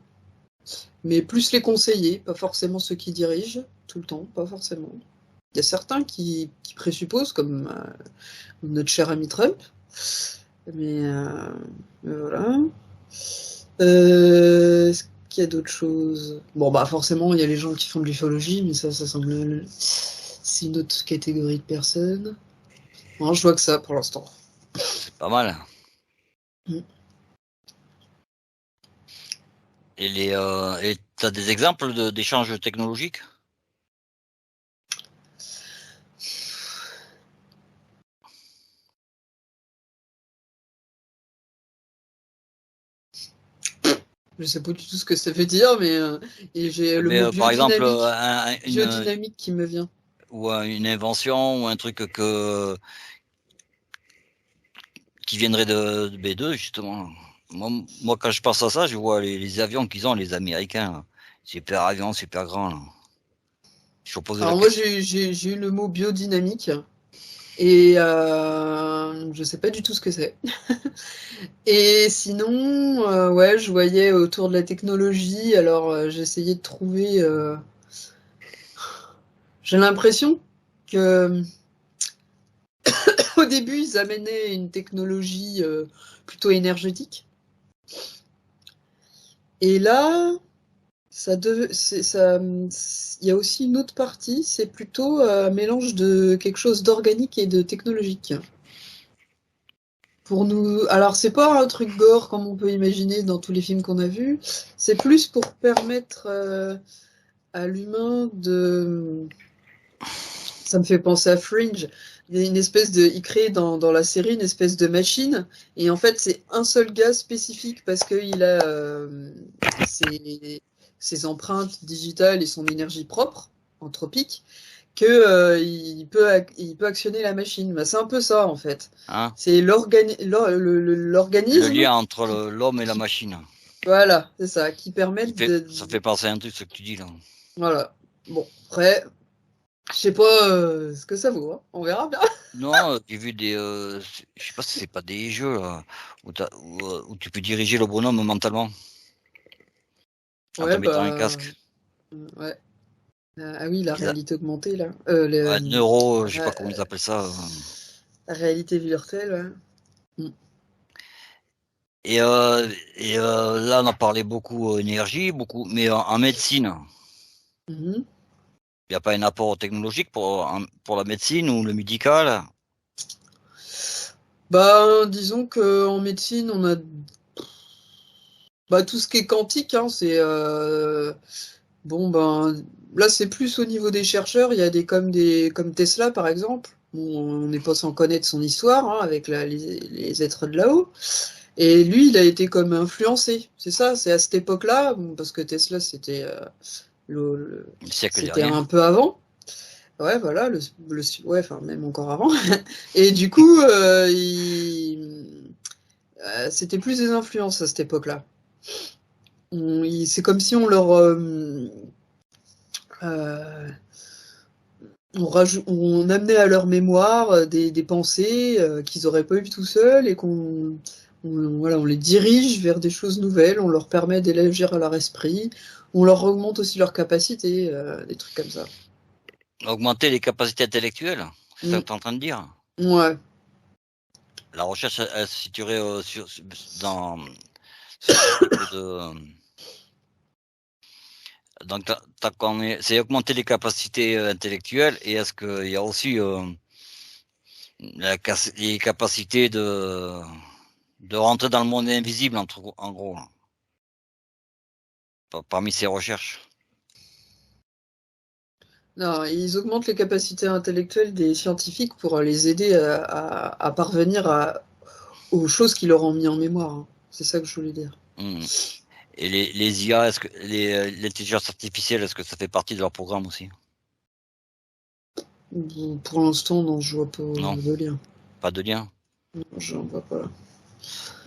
mais plus les conseillers, pas forcément ceux qui dirigent, tout le temps, pas forcément. Il y a certains qui présupposent, comme notre cher ami Trump, mais voilà. Est-ce qu'il y a d'autres choses? Bon, bah forcément, il y a les gens qui font de l'ufologie, mais ça semble... C'est une autre catégorie de personnes. Non, je vois que ça pour l'instant. C'est pas mal. Mm. Et t'as des exemples d'échanges technologiques? Je sais pas du tout ce que ça veut dire, mais et j'ai le Mais mot par exemple, biodynamique qui me vient. ou une invention ou un truc qui viendrait de B2 justement. Moi, quand je pense à ça, je vois les avions qu'ils ont, les Américains. Là. Super avion, super grand. Là. Je me posais la Alors moi, question. j'ai eu le mot biodynamique et je sais pas du tout ce que c'est. Et sinon, ouais, je voyais autour de la technologie, alors j'essayais de trouver. J'ai l'impression que au début, ils amenaient une technologie plutôt énergétique. Et là, il y a aussi une autre partie, c'est plutôt un mélange de quelque chose d'organique et de technologique. Pour nous, alors c'est pas un truc gore comme on peut imaginer dans tous les films qu'on a vus, c'est plus pour permettre à l'humain de... Ça me fait penser à Fringe. Il y a une espèce de... Il crée dans la série une espèce de machine. Et en fait, c'est un seul gars spécifique parce qu'il a ses, ses empreintes digitales et son énergie propre, anthropique, que il peut actionner la machine. Bah, c'est un peu ça, en fait. Hein C'est le l'organisme lien entre qui... l'homme et la qui machine. voilà, c'est ça, qui permettent de... Ça fait penser à un truc, ce que tu dis là. Voilà. Bon, après, je sais pas ce que ça vaut, hein. On verra bien. Non, j'ai vu je sais pas si c'est pas des jeux là, où tu peux diriger le bonhomme mentalement en te Ouais, mettant un bah... casque. Ouais. Ah oui, la Ils a- réalité augmentée, là. Ouais, neuro, je sais pas comment ils appellent ça. La réalité virtuelle, ouais. Là, on a parlé beaucoup énergie, beaucoup, mais en médecine, Mhm. il n'y a pas un apport technologique pour la médecine ou le médical? Bah, disons qu'en médecine, on a bah, tout ce qui est quantique, hein, c'est bon ben là c'est plus au niveau des chercheurs, il y a comme Tesla par exemple. Bon, on n'est pas sans connaître son histoire hein, avec les êtres de là-haut. Et lui, il a été comme influencé. C'est ça, c'est à cette époque-là, bon, parce que Tesla le, le- Le siècle c'était dernier. un peu avant. Ouais, voilà, ouais, enfin même encore avant. Et du coup, c'était plus des influences à cette époque-là. C'est comme si euh, on amenait à leur mémoire des pensées qu'ils auraient pas eues tout seuls et voilà, on les dirige vers des choses nouvelles, on leur permet d'élargir leur esprit, on leur augmente aussi leurs capacités, des trucs comme ça. Augmenter les capacités intellectuelles, c'est ça Mm. que tu es en train de dire? Ouais. La recherche, elle se situerait dans ce type de. Donc, c'est augmenter les capacités intellectuelles et est-ce qu'il y a aussi les capacités de rentrer dans le monde invisible, en gros, là, parmi ces recherches? Non, ils augmentent les capacités intellectuelles des scientifiques pour les aider à parvenir aux choses qui leur ont mis en mémoire, hein. C'est ça que je voulais dire. Hmm. Et les IA, l'intelligence artificielle, est-ce que ça fait partie de leur programme aussi? Bon, pour l'instant, non, je vois pas Non, de lien. pas de lien. Non, j'en vois pas là.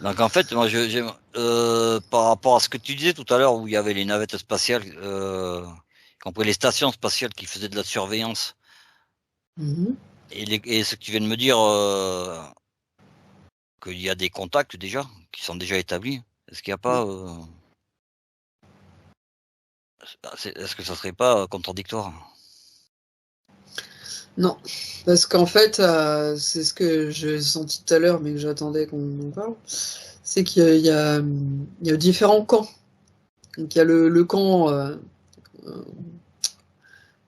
Donc en fait, moi, par rapport à ce que tu disais tout à l'heure, où il y avait les navettes spatiales, y compris les stations spatiales qui faisaient de la surveillance, Mhm. et ce que tu viens de me dire, qu'il y a des contacts déjà, qui sont déjà établis, est-ce qu'il n'y a pas, est-ce que ça serait pas contradictoire? Non, parce qu'en fait, c'est ce que j'ai senti tout à l'heure, mais que j'attendais qu'on en parle, c'est qu'il y a différents camps. Donc il y a le camp euh,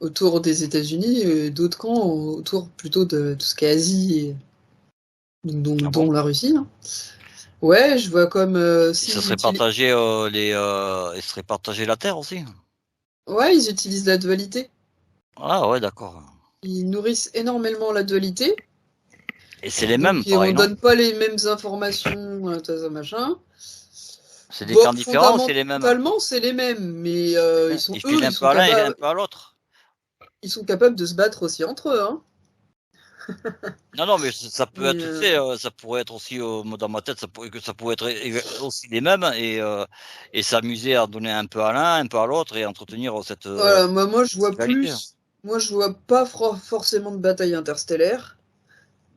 autour des États-Unis, et d'autres camps autour plutôt de tout ce qui est Asie, Ah bon? dont la Russie, hein. Ouais, je vois comme Et ça s'ils serait utilisent, partagé et serait partagé la Terre aussi? ouais, ils utilisent la dualité. Ah ouais, d'accord. Ils nourrissent énormément la dualité. Et c'est les mêmes, Donc on pareil, non? donne pas les mêmes informations, tout ça machin. C'est des Bon, camps différents ou c'est les mêmes? fondamentalement, c'est les mêmes, mais Ils filent un peu à l'un et un peu à l'autre? ils sont capables de se battre aussi entre eux, hein. Non, non, mais ça peut Mais, être, tu sais, ça pourrait être aussi, moi, dans ma tête, ça pourrait être aussi les mêmes et s'amuser à donner un peu à l'un, un peu à l'autre et entretenir voilà, cette rivalité. moi, je vois pas forcément de bataille interstellaire,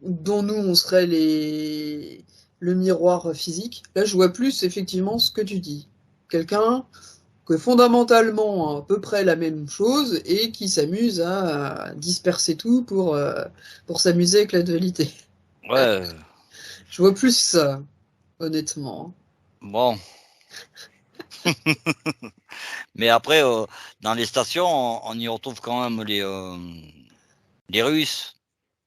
dont nous, on serait le miroir physique. Là, je vois plus effectivement ce que tu dis. Quelqu'un que fondamentalement à peu près la même chose et qui s'amuse à disperser tout pour s'amuser avec la dualité. Ouais, Je vois plus ça, honnêtement. bon. Mais après, dans les stations, on y retrouve quand même les Russes,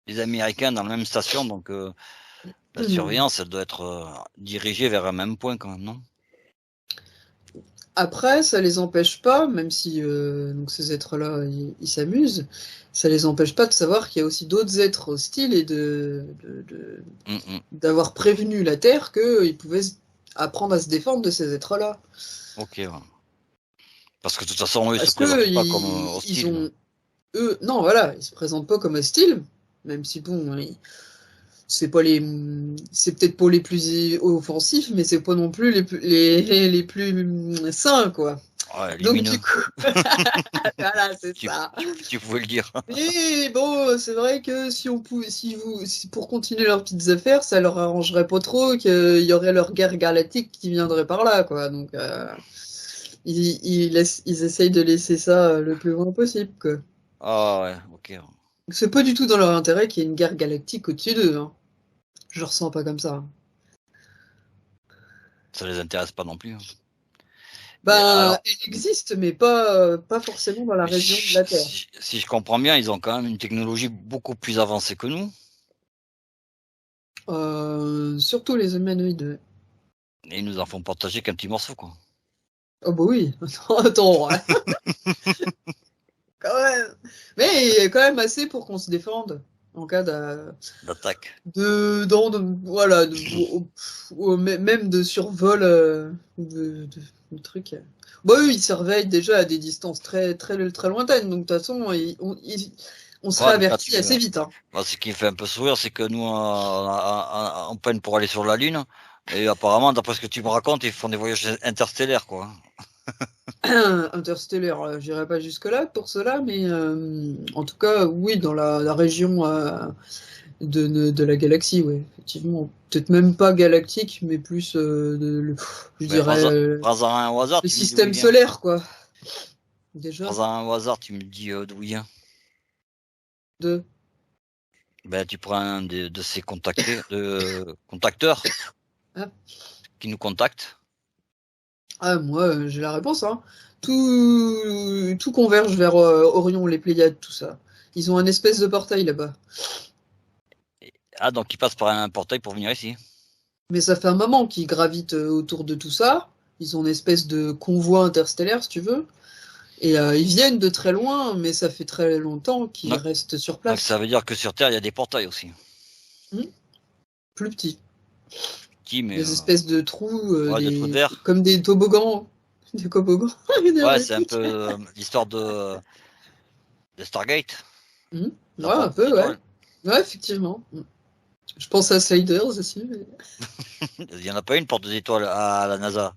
les Américains dans la même station, donc la surveillance, elle doit être dirigée vers un même point quand même, non? Après, ça les empêche pas, même si donc ces êtres-là, ils s'amusent, ça les empêche pas de savoir qu'il y a aussi d'autres êtres hostiles et Mm, mm. d'avoir prévenu la Terre qu'ils pouvaient apprendre à se défendre de ces êtres-là. Ok, ouais. Parce que de toute façon, eux, ils se Parce que présentent pas comme ils hostiles. ont, eux, non, voilà, ils se présentent pas comme hostiles, même si bon, c'est pas c'est peut-être pas les plus offensifs, mais c'est pas non plus les plus sains, quoi. Ouais, Donc lumineux. du coup, voilà, c'est Tu, ça. tu pouvais le dire. Mais bon, c'est vrai que si pour continuer leurs petites affaires, ça leur arrangerait pas trop qu'il y aurait leur guerre galactique qui viendrait par là, quoi. Donc ils essayent de laisser ça le plus loin possible, quoi. Ah ouais, ok. C'est pas du tout dans leur intérêt qu'il y ait une guerre galactique au-dessus d'eux. Hein. Je ressens pas comme ça. Ça les intéresse pas non plus. Ben, elle existe, mais pas forcément dans la région de la Terre. Si je comprends bien, ils ont quand même une technologie beaucoup plus avancée que nous. Surtout les humanoïdes. Et ils nous en font partager qu'un petit morceau, quoi. Oh bah oui, attends, ouais. Quand même. Mais quand même assez pour qu'on se défende en cas D'attaque. voilà, même de survol de trucs. Bah oui, ils surveillent déjà à des distances très très très lointaines, donc de toute façon, on serait Ouais, mais averti assez vite. Hein. Ce qui me fait un peu sourire, c'est que nous, on peine pour aller sur la Lune. Et apparemment, d'après ce que tu me racontes, ils font des voyages interstellaires, quoi. Interstellaire, j'irai pas jusque-là pour cela, mais en tout cas, oui, dans la région de la galaxie, oui, effectivement. Peut-être même pas galactique, mais plus, je Ben, dirais, prends-en un au hasard, le tu me dis où système il vient. solaire, quoi. Déjà, Prends-en un au hasard, tu me dis d'où il vient. de. Ben, tu prends un de ces contacteurs Ah, qui nous contactent. moi, j'ai la réponse, hein. Tout converge vers Orion, les Pléiades, tout ça. Ils ont un espèce de portail là-bas. Ah, donc ils passent par un portail pour venir ici. Mais ça fait un moment qu'ils gravitent autour de tout ça. Ils ont une espèce de convoi interstellaire, si tu veux. Et ils viennent de très loin, mais ça fait très longtemps qu'ils Donc, restent sur donc ça place. veut dire que sur Terre, il y a des portails aussi. Hmm. Plus petits. Qui, mais Des espèces de trous, ouais, de trous de verre. comme des toboggans. Des toboggans Ouais, c'est un peu énergétiques. l'histoire de Stargate, Hmm. la Ouais, porte un peu, ouais. d'étoile. Ouais, effectivement. Je pense à Sliders aussi. Mais... Il n'y en a pas une porte d'étoile à la NASA.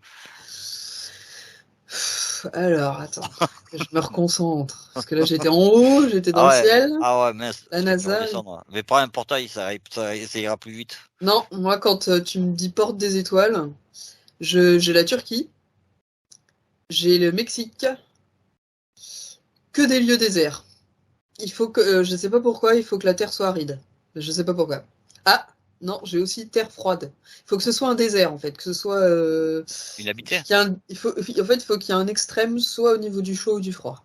Alors, attends, que je me reconcentre. Parce que là, j'étais en haut, j'étais dans Ah le ouais, ciel. ah ouais, mince, La je vais te faire NASA. redescendre. Mais pas un portail, ça ira plus vite. Non, moi, quand tu me dis porte des étoiles, j'ai la Turquie, j'ai le Mexique, que des lieux déserts. Il faut que, je sais pas pourquoi, il faut que la Terre soit aride. Je sais pas pourquoi. Ah, non, j'ai aussi terre froide. Il faut que ce soit un désert, en fait, que ce soit, Inhabité. en fait, il faut qu'il y ait un extrême, soit au niveau du chaud ou du froid.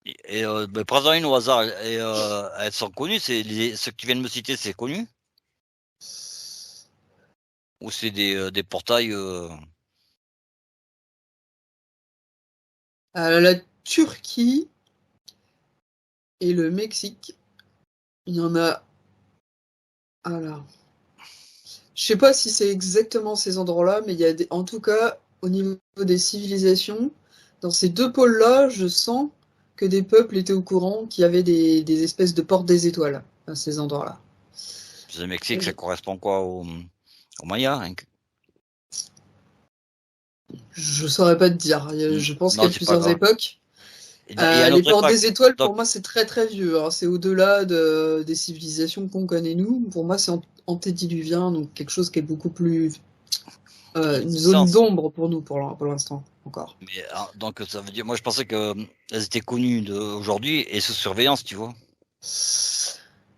Et ben, prends-en une au hasard. Et elles sont connues, ceux que tu viens de me citer, c'est connu? Ou c'est des portails La Turquie et le Mexique, il y en a. Alors, je sais pas si c'est exactement ces endroits-là, mais il y a en tout cas, au niveau des civilisations, dans ces deux pôles-là, je sens que des peuples étaient au courant qu'il y avait des espèces de portes des étoiles à ces endroits-là. le Mexique, ça correspond quoi au Maya, hein? Je saurais pas te dire. Je pense qu'il Non, y a c'est pas plusieurs grave. époques. Et à Les notre portes époque, des étoiles, donc, pour moi, c'est très très vieux. Hein. C'est au-delà des civilisations qu'on connaît nous. Pour moi, c'est antédiluvien, donc quelque chose qui est beaucoup plus une zone sens. d'ombre pour nous pour l'instant encore. Mais donc ça veut dire, moi je pensais que elles étaient connues d'aujourd'hui et sous surveillance, tu vois.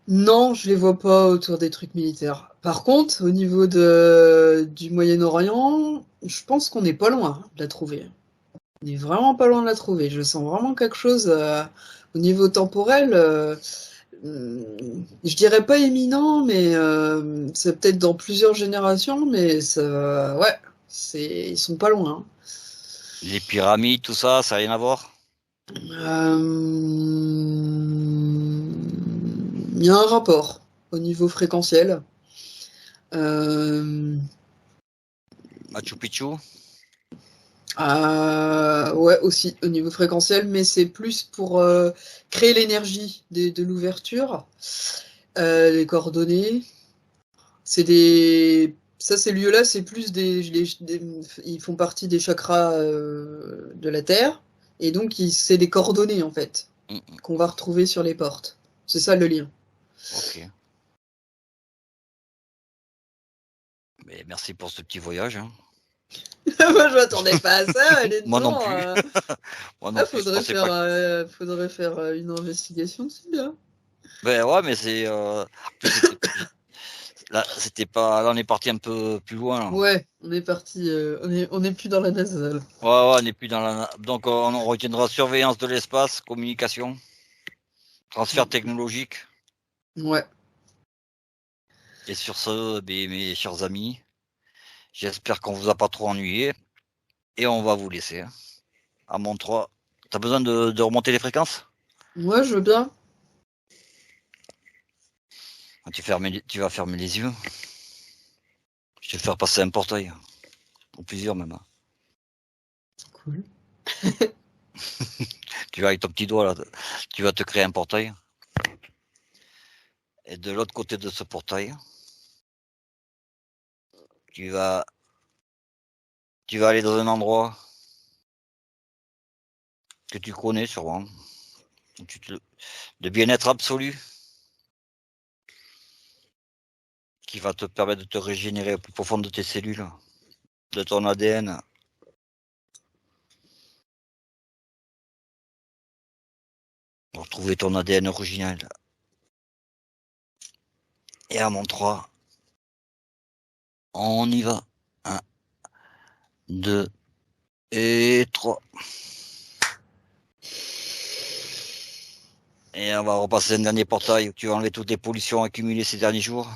Non, je les vois pas autour des trucs militaires. Par contre, au niveau du Moyen-Orient, je pense qu'on n'est pas loin de la trouver. On est vraiment pas loin de la trouver. Je sens vraiment quelque chose au niveau temporel. Je dirais pas éminent, mais c'est peut-être dans plusieurs générations, mais ça, ouais, ils sont pas loin. Hein. Les pyramides, tout ça, ça n'a rien à voir. Euh, Il y a un rapport au niveau fréquentiel. Euh, Machu Picchu. ouais, aussi au niveau fréquentiel, mais c'est plus pour créer l'énergie de l'ouverture, les coordonnées. Ces lieux-là, c'est plus ils font partie des chakras de la Terre, et donc c'est des coordonnées en fait qu'on va retrouver sur les portes. C'est ça le lien. Ok. Mais merci pour ce petit voyage, hein. Moi, je m'attendais pas à ça, Moi non honnêtement. plus. Moi non plus, je Faudrait pensais pas. faudrait faire une investigation dessus, hein. Ben ouais, mais c'est. En plus, là, c'était pas. Là, on est parti un peu plus loin. Là. Ouais, on est parti, on est plus dans la NASA, là. Ouais, ouais, on n'est plus dans la. Donc, on retiendra surveillance de l'espace, communication, transfert technologique. Ouais. Et sur ce, mes chers amis, j'espère qu'on vous a pas trop ennuyé. Et on va vous laisser. Hein. À mon 3. T'as besoin de remonter les fréquences? Moi, je veux bien. Tu vas fermer les yeux. Je vais te faire passer un portail. Ou plusieurs même. Hein. Cool. Tu vas avec ton petit doigt là, tu vas te créer un portail. Et de l'autre côté de ce portail, tu vas, tu vas aller dans un endroit que tu connais sûrement, de bien-être absolu, qui va te permettre de te régénérer au plus profond de tes cellules, de ton ADN. Pour retrouver ton ADN original. Et à mon 3, on y va. 1, 2 et 3. Et on va repasser un dernier portail où tu vas enlever toutes les pollutions accumulées ces derniers jours.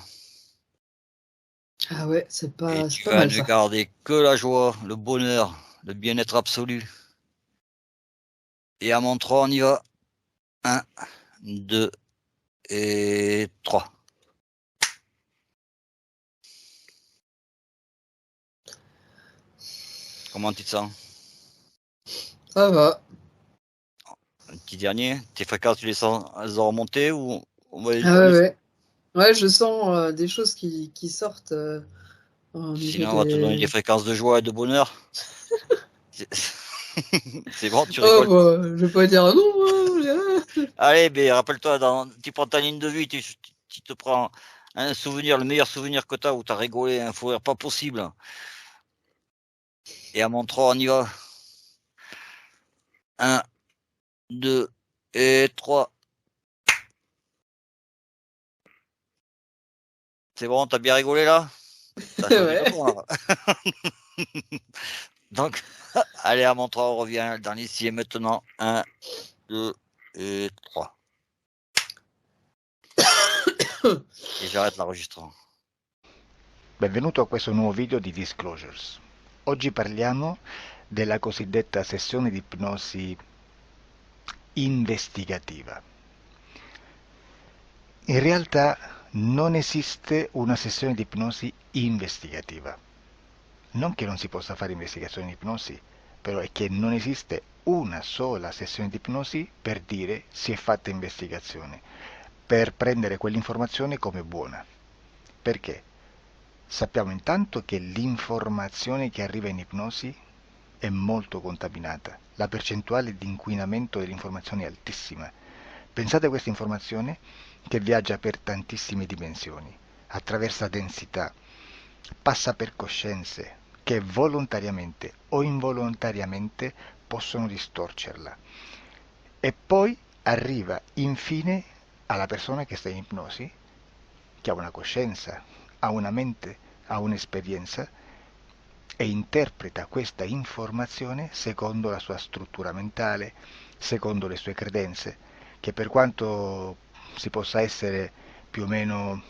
Ah ouais, c'est Et c'est tu pas vas mal ne ça. garder que la joie, le bonheur, le bien-être absolu. Et à mon 3, on y va. 1, 2 et 3. Comment tu te sens? Ça va. Un petit dernier. Tes fréquences, tu les sens, elles ont remonté ou Ah ouais, ouais. Ouais, je sens des choses qui sortent au niveau Sinon, on va te donner des des... fréquences de joie et de bonheur. C'est c'est bon, tu Oh, rigoles. bah, je vais pas dire non, hein. Allez, ben, rappelle-toi, tu prends ta ligne de vie, tu te prends un souvenir, le meilleur souvenir que tu as, où tu as rigolé, un fou rire pas possible. Et à mon 3, on y va. 1, 2 et 3. C'est bon, t'as bien rigolé là? T'as choisi le Ouais. bon là. Donc, allez, à mon 3, on revient dans l'ici et maintenant. 1, 2 et 3. Et j'arrête l'enregistrement. Benvenuto a questo nuovo video di Disclosures. Oggi parliamo della cosiddetta sessione di ipnosi investigativa. In realtà non esiste una sessione di ipnosi investigativa. Non che non si possa fare investigazione di ipnosi, però è che non esiste una sola sessione di ipnosi per dire si è fatta investigazione, per prendere quell'informazione come buona. Perché? Sappiamo intanto che l'informazione che arriva in ipnosi è molto contaminata, la percentuale di inquinamento dell'informazione è altissima. Pensate a questa informazione che viaggia per tantissime dimensioni, attraversa densità, passa per coscienze che volontariamente o involontariamente possono distorcerla e poi arriva infine alla persona che sta in ipnosi, che ha una coscienza, ha una mente, ha un'esperienza e interpreta questa informazione secondo la sua struttura mentale, secondo le sue credenze, che per quanto si possa essere più o meno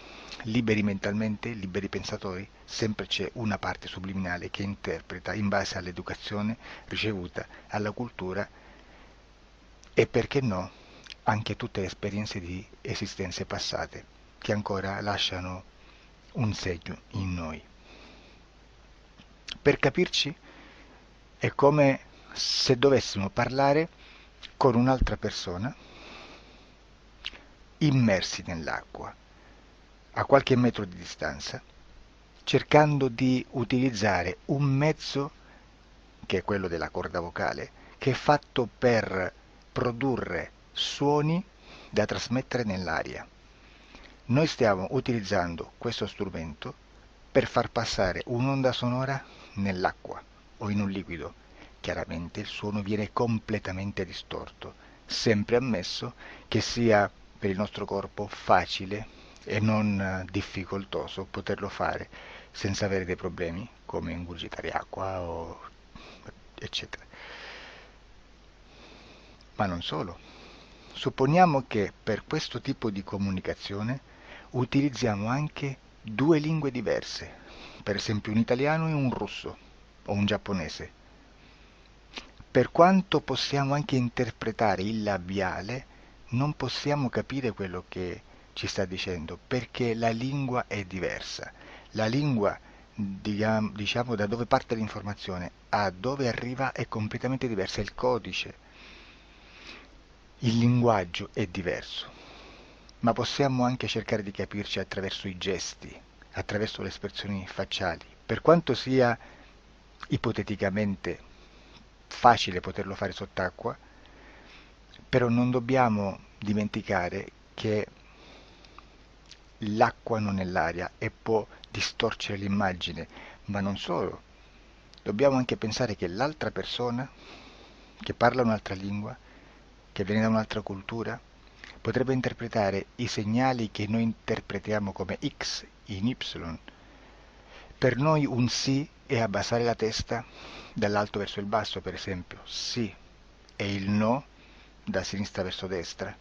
liberi mentalmente, liberi pensatori, sempre c'è una parte subliminale che interpreta in base all'educazione ricevuta, alla cultura e perché no, anche tutte le esperienze di esistenze passate che ancora lasciano un segno in noi. Per capirci, è come se dovessimo parlare con un'altra persona immersi nell'acqua, a qualche metro di distanza, cercando di utilizzare un mezzo, che è quello della corda vocale, che è fatto per produrre suoni da trasmettere nell'aria. Noi stiamo utilizzando questo strumento per far passare un'onda sonora nell'acqua, o in un liquido, chiaramente il suono viene completamente distorto, sempre ammesso che sia per il nostro corpo facile e non difficoltoso poterlo fare senza avere dei problemi come ingurgitare acqua o eccetera. Ma non solo. Supponiamo che per questo tipo di comunicazione utilizziamo anche due lingue diverse, per esempio un italiano e un russo o un giapponese. Per quanto possiamo anche interpretare il labiale, non possiamo capire quello che ci sta dicendo, perché la lingua è diversa. La lingua, diciamo, da dove parte l'informazione a dove arriva è completamente diversa, il codice, il linguaggio è diverso, ma possiamo anche cercare di capirci attraverso i gesti, attraverso le espressioni facciali. Per quanto sia ipoteticamente facile poterlo fare sott'acqua, però non dobbiamo dimenticare che l'acqua non è l'aria e può distorcere l'immagine, ma non solo. Dobbiamo anche pensare che l'altra persona, che parla un'altra lingua, che viene da un'altra cultura, potrebbe interpretare i segnali che noi interpretiamo come X in Y. Per noi un sì è abbassare la testa dall'alto verso il basso, per esempio, sì, e il no da sinistra verso destra,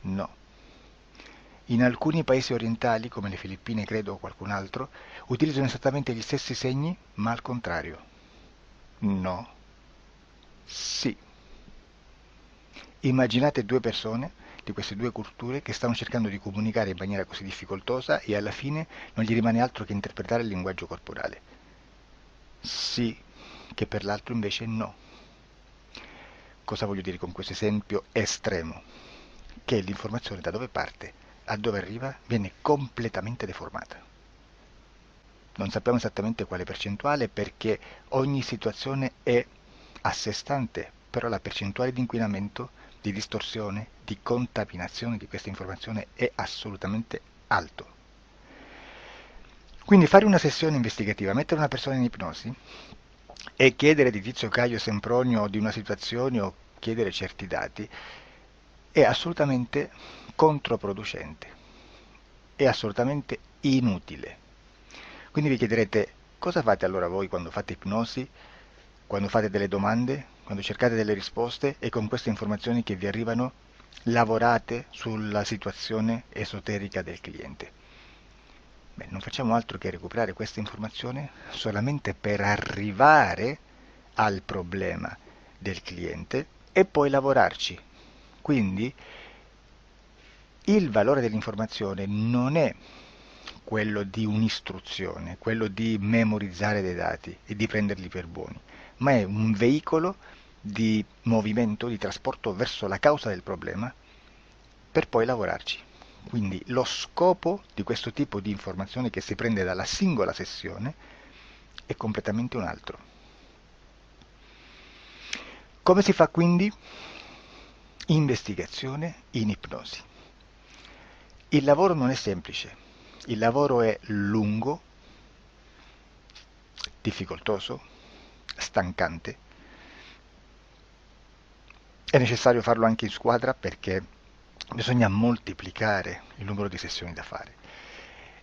no. In alcuni paesi orientali, come le Filippine credo o qualcun altro, utilizzano esattamente gli stessi segni, ma al contrario. No, sì. Immaginate due persone di queste due culture che stanno cercando di comunicare in maniera così difficoltosa e alla fine non gli rimane altro che interpretare il linguaggio corporale. Sì, che per l'altro invece no. Cosa voglio dire con questo esempio estremo? Che l'informazione da dove parte a dove arriva viene completamente deformata. Non sappiamo esattamente quale percentuale perché ogni situazione è a sé stante, però la percentuale di inquinamento, di distorsione, di contaminazione di questa informazione è assolutamente alto. Quindi fare una sessione investigativa, mettere una persona in ipnosi e chiedere di Tizio Caio Sempronio di una situazione o chiedere certi dati è assolutamente controproducente, è assolutamente inutile. Quindi vi chiederete cosa fate allora voi quando fate ipnosi, quando fate delle domande, quando cercate delle risposte e con queste informazioni che vi arrivano lavorate sulla situazione esoterica del cliente. Beh, non facciamo altro che recuperare questa informazione solamente per arrivare al problema del cliente e poi lavorarci. Quindi il valore dell'informazione non è quello di un'istruzione, quello di memorizzare dei dati e di prenderli per buoni, ma è un veicolo di movimento, di trasporto verso la causa del problema per poi lavorarci. Quindi lo scopo di questo tipo di informazione che si prende dalla singola sessione è completamente un altro. Come si fa quindi? Investigazione in ipnosi. Il lavoro non è semplice, il lavoro è lungo, difficoltoso, stancante. È necessario farlo anche in squadra perché bisogna moltiplicare il numero di sessioni da fare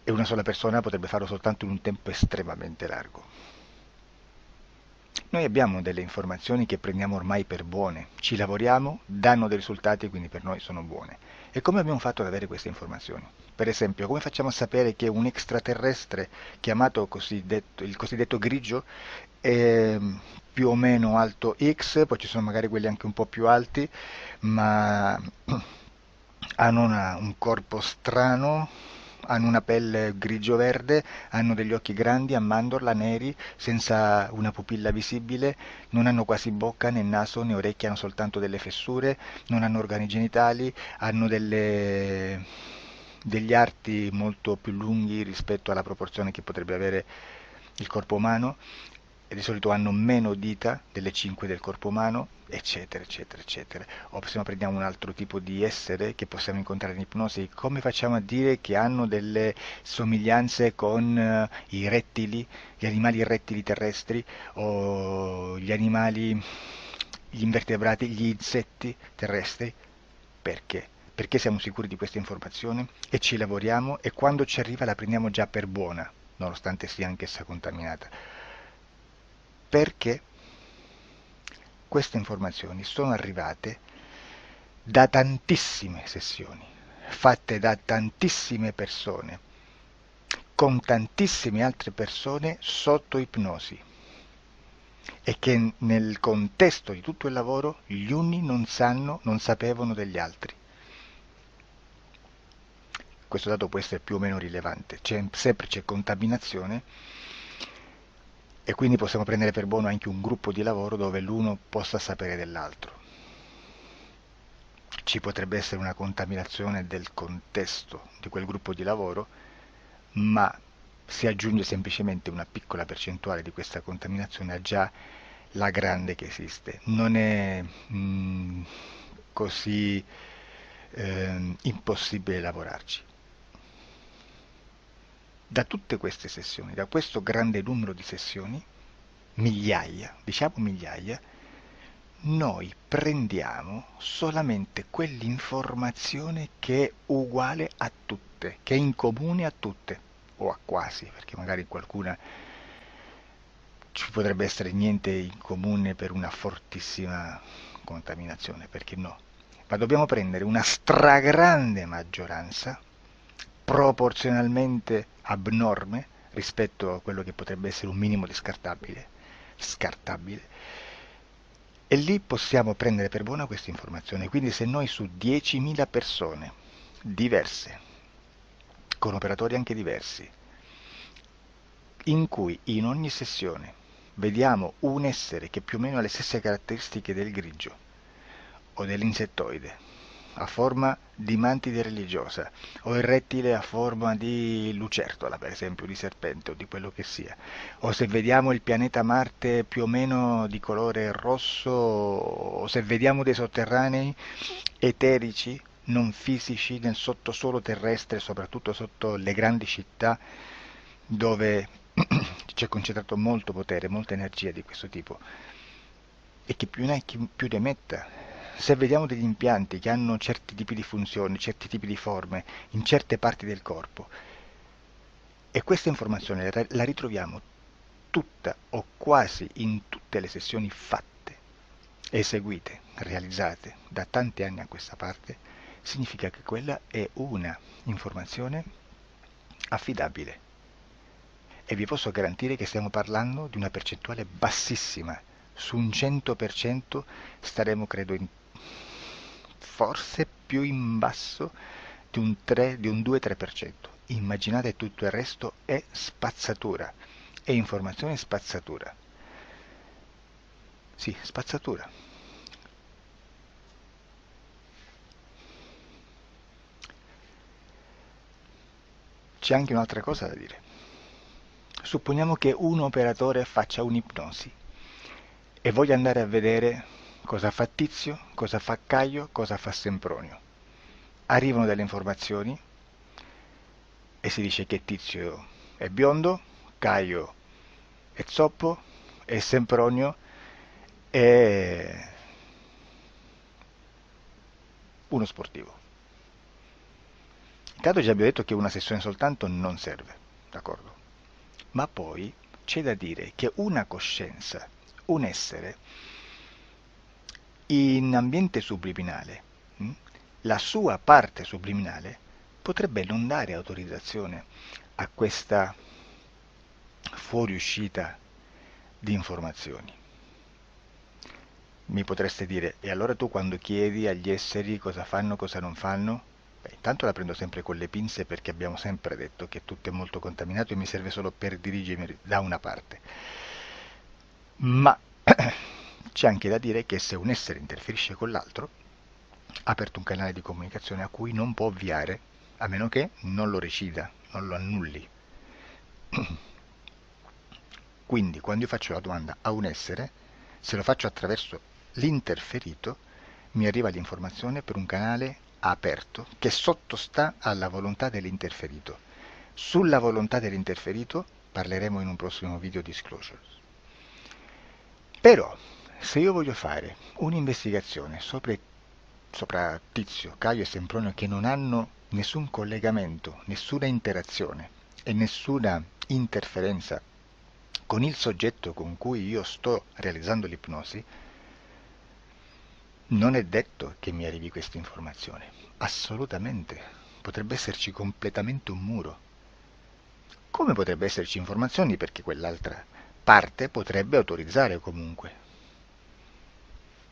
e una sola persona potrebbe farlo soltanto in un tempo estremamente largo. Noi abbiamo delle informazioni che prendiamo ormai per buone, ci lavoriamo, danno dei risultati e quindi per noi sono buone. E come abbiamo fatto ad avere queste informazioni? Per esempio, come facciamo a sapere che un extraterrestre chiamato il cosiddetto grigio è più o meno alto X, poi ci sono magari quelli anche un po' più alti, ma hanno un corpo strano, hanno una pelle grigio-verde, hanno degli occhi grandi a mandorla, neri, senza una pupilla visibile, non hanno quasi bocca né naso né orecchie, hanno soltanto delle fessure, non hanno organi genitali, hanno degli arti molto più lunghi rispetto alla proporzione che potrebbe avere il corpo umano, e di solito hanno meno dita delle 5 del corpo umano, eccetera, eccetera, eccetera. O se no prendiamo un altro tipo di essere che possiamo incontrare in ipnosi, come facciamo a dire che hanno delle somiglianze con i rettili, gli animali rettili terrestri, o gli animali, gli invertebrati, gli insetti terrestri? Perché? Perché siamo sicuri di questa informazione e ci lavoriamo, e quando ci arriva la prendiamo già per buona, nonostante sia anch'essa contaminata. Perché queste informazioni sono arrivate da tantissime sessioni, fatte da tantissime persone, con tantissime altre persone sotto ipnosi, e che nel contesto di tutto il lavoro gli uni non sapevano degli altri. Questo dato può essere più o meno rilevante, sempre c'è contaminazione, e quindi possiamo prendere per buono anche un gruppo di lavoro dove l'uno possa sapere dell'altro. Ci potrebbe essere una contaminazione del contesto di quel gruppo di lavoro, ma si aggiunge semplicemente una piccola percentuale di questa contaminazione a già la grande che esiste. Non è così impossibile lavorarci. Da tutte queste sessioni, da questo grande numero di sessioni, migliaia, diciamo migliaia, noi prendiamo solamente quell'informazione che è uguale a tutte, che è in comune a tutte, o a quasi, perché magari qualcuna ci potrebbe essere niente in comune per una fortissima contaminazione, perché no? Ma dobbiamo prendere una stragrande maggioranza, proporzionalmente abnorme rispetto a quello che potrebbe essere un minimo di scartabile, e lì possiamo prendere per buona questa informazione. Quindi se noi su 10.000 persone diverse, con operatori anche diversi, in cui in ogni sessione vediamo un essere che più o meno ha le stesse caratteristiche del grigio o dell'insettoide, a forma di mantide religiosa, o il rettile a forma di lucertola, per esempio, di serpente o di quello che sia, o se vediamo il pianeta Marte più o meno di colore rosso, o se vediamo dei sotterranei eterici, non fisici, nel sottosuolo terrestre, soprattutto sotto le grandi città, dove c'è concentrato molto potere, molta energia di questo tipo, e che più ne ha più ne metta. Se vediamo degli impianti che hanno certi tipi di funzioni, certi tipi di forme in certe parti del corpo, e questa informazione la ritroviamo tutta o quasi in tutte le sessioni fatte, eseguite, realizzate da tanti anni a questa parte, significa che quella è una informazione affidabile. E vi posso garantire che stiamo parlando di una percentuale bassissima. Su un 100% staremo, credo, forse più in basso di un 2-3%. Immaginate, tutto il resto è spazzatura, è informazione spazzatura. Sì, spazzatura. C'è anche un'altra cosa da dire. Supponiamo che un operatore faccia un'ipnosi e voglia andare a vedere cosa fa Tizio, cosa fa Caio, cosa fa Sempronio. Arrivano delle informazioni e si dice che Tizio è biondo, Caio è zoppo e Sempronio è uno sportivo. Intanto già abbiamo detto che una sessione soltanto non serve, d'accordo? Ma poi c'è da dire che una coscienza, un essere, in ambiente subliminale, la sua parte subliminale potrebbe non dare autorizzazione a questa fuoriuscita di informazioni. Mi potreste dire, e allora tu quando chiedi agli esseri cosa fanno, cosa non fanno? Beh, intanto la prendo sempre con le pinze, perché abbiamo sempre detto che tutto è molto contaminato e mi serve solo per dirigermi da una parte. Ma c'è anche da dire che se un essere interferisce con l'altro, ha aperto un canale di comunicazione a cui non può ovviare, a meno che non lo recida, non lo annulli. Quindi quando io faccio la domanda a un essere, se lo faccio attraverso l'interferito, mi arriva l'informazione per un canale aperto che sottostà alla volontà dell'interferito. Sulla volontà dell'interferito parleremo in un prossimo video disclosures. Però, se io voglio fare un'investigazione sopra Tizio, Caio e Sempronio che non hanno nessun collegamento, nessuna interazione e nessuna interferenza con il soggetto con cui io sto realizzando l'ipnosi, non è detto che mi arrivi questa informazione. Assolutamente. Potrebbe esserci completamente un muro. Come potrebbe esserci informazioni perché quell'altra parte potrebbe autorizzare comunque.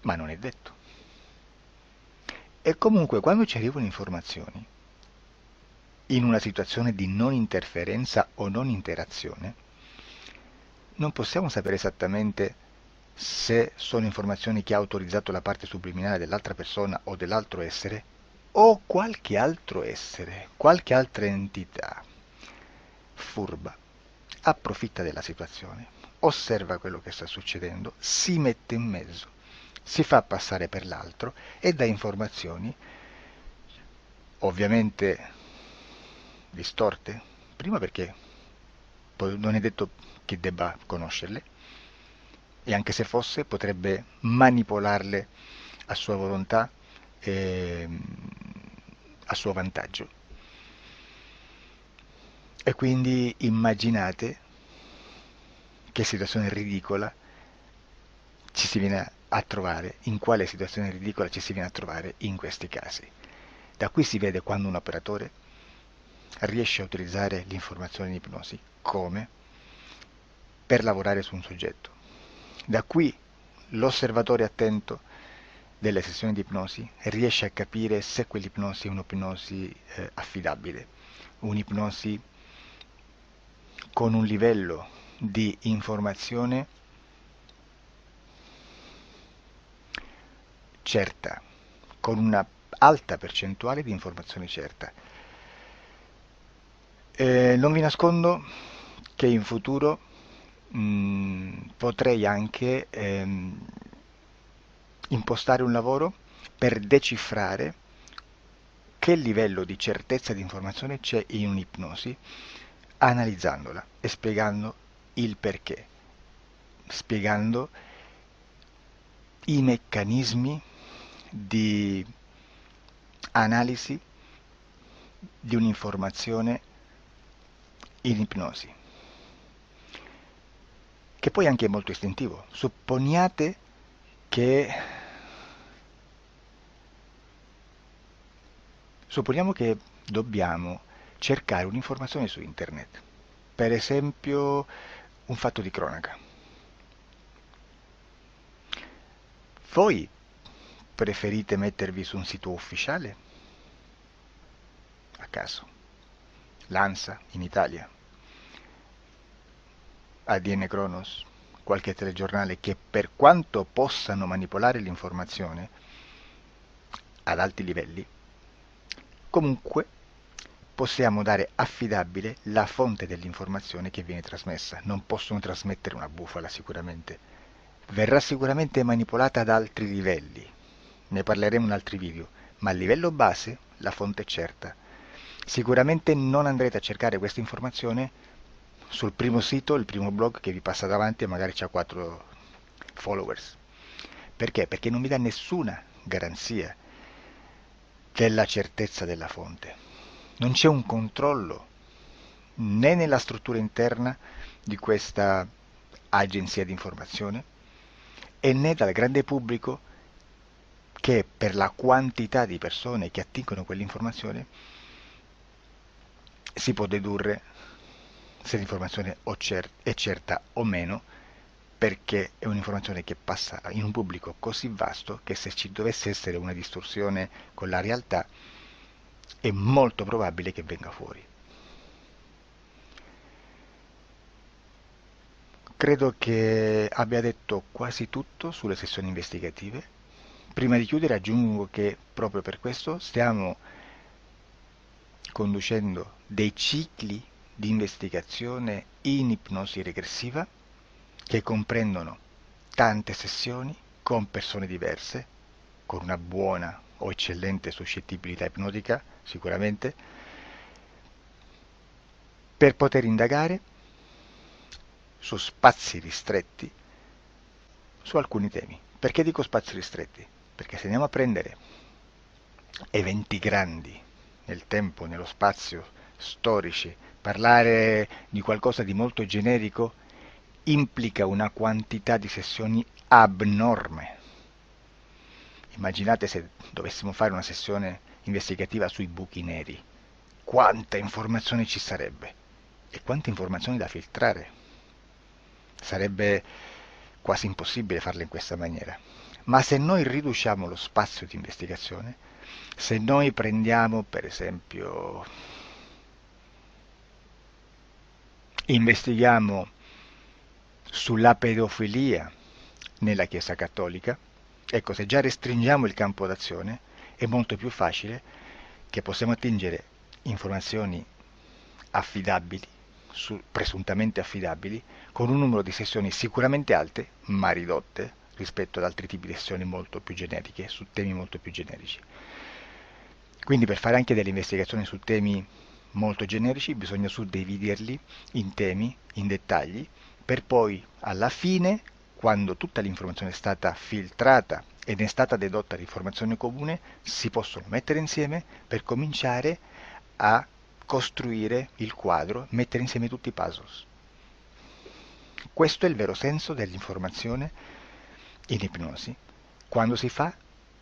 Ma non è detto. E comunque quando ci arrivano informazioni, in una situazione di non interferenza o non interazione, non possiamo sapere esattamente se sono informazioni che ha autorizzato la parte subliminale dell'altra persona o dell'altro essere, o qualche altro essere, qualche altra entità furba, approfitta della situazione, osserva quello che sta succedendo, si mette in mezzo, si fa passare per l'altro e dà informazioni, ovviamente distorte, prima perché non è detto che debba conoscerle, e anche se fosse potrebbe manipolarle a sua volontà e a suo vantaggio. E quindi immaginate che situazione ridicola ci si viene a trovare, in quale situazione ridicola ci si viene a trovare in questi casi. Da qui si vede quando un operatore riesce a utilizzare l'informazione in ipnosi come per lavorare su un soggetto. Da qui l'osservatore attento delle sessioni di ipnosi riesce a capire se quell'ipnosi è un'ipnosi affidabile, un'ipnosi con un livello di informazione certa, con una alta percentuale di informazione certa. Non vi nascondo che in futuro potrei anche impostare un lavoro per decifrare che livello di certezza di informazione c'è in un'ipnosi, analizzandola e spiegando il perché, spiegando i meccanismi di analisi di un'informazione in ipnosi, che poi anche è molto istintivo. Supponiamo che dobbiamo cercare un'informazione su internet, per esempio un fatto di cronaca. Voi preferite mettervi su un sito ufficiale? A caso. L'ANSA in Italia, ADN Kronos, qualche telegiornale che per quanto possano manipolare l'informazione ad alti livelli, comunque possiamo dare affidabile la fonte dell'informazione che viene trasmessa. Non possono trasmettere una bufala sicuramente. Verrà sicuramente manipolata ad altri livelli. Ne parleremo in altri video, ma a livello base la fonte è certa. Sicuramente non andrete a cercare questa informazione sul primo sito, il primo blog che vi passa davanti e magari ha 4 followers. Perché? Perché non vi dà nessuna garanzia della certezza della fonte. Non c'è un controllo né nella struttura interna di questa agenzia di informazione e né dal grande pubblico che per la quantità di persone che attingono quell'informazione si può dedurre se l'informazione è certa o meno, perché è un'informazione che passa in un pubblico così vasto che se ci dovesse essere una distorsione con la realtà è molto probabile che venga fuori. Credo che abbia detto quasi tutto sulle sessioni investigative. Prima di chiudere aggiungo che proprio per questo stiamo conducendo dei cicli di investigazione in ipnosi regressiva che comprendono tante sessioni con persone diverse, con una buona o eccellente suscettibilità ipnotica, sicuramente, per poter indagare su spazi ristretti su alcuni temi. Perché dico spazi ristretti? Perché se andiamo a prendere eventi grandi nel tempo, nello spazio, storici, parlare di qualcosa di molto generico implica una quantità di sessioni abnorme. Immaginate se dovessimo fare una sessione investigativa sui buchi neri, quanta informazione ci sarebbe e quante informazioni da filtrare. Sarebbe quasi impossibile farlo in questa maniera. Ma se noi riduciamo lo spazio di investigazione, se noi prendiamo per esempio, investighiamo sulla pedofilia nella Chiesa Cattolica, ecco, se già restringiamo il campo d'azione, è molto più facile che possiamo attingere informazioni affidabili, presuntamente affidabili, con un numero di sessioni sicuramente alte, ma ridotte rispetto ad altri tipi di sessioni molto più generiche, su temi molto più generici. Quindi per fare anche delle investigazioni su temi molto generici bisogna suddividerli in temi, in dettagli, per poi alla fine, quando tutta l'informazione è stata filtrata ed è stata dedotta l'informazione comune, si possono mettere insieme per cominciare a costruire il quadro, mettere insieme tutti i puzzles. Questo è il vero senso dell'informazione in ipnosi, quando si fa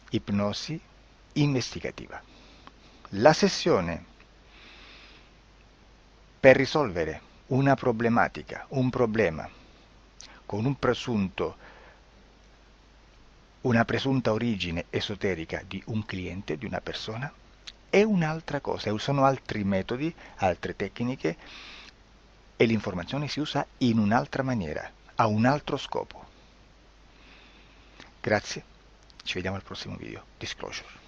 ipnosi investigativa. La sessione per risolvere una problematica, un problema, con una presunta origine esoterica di un cliente, di una persona, è un'altra cosa, sono altri metodi, altre tecniche e l'informazione si usa in un'altra maniera, ha un altro scopo. Grazie, ci vediamo al prossimo video. Disclosure.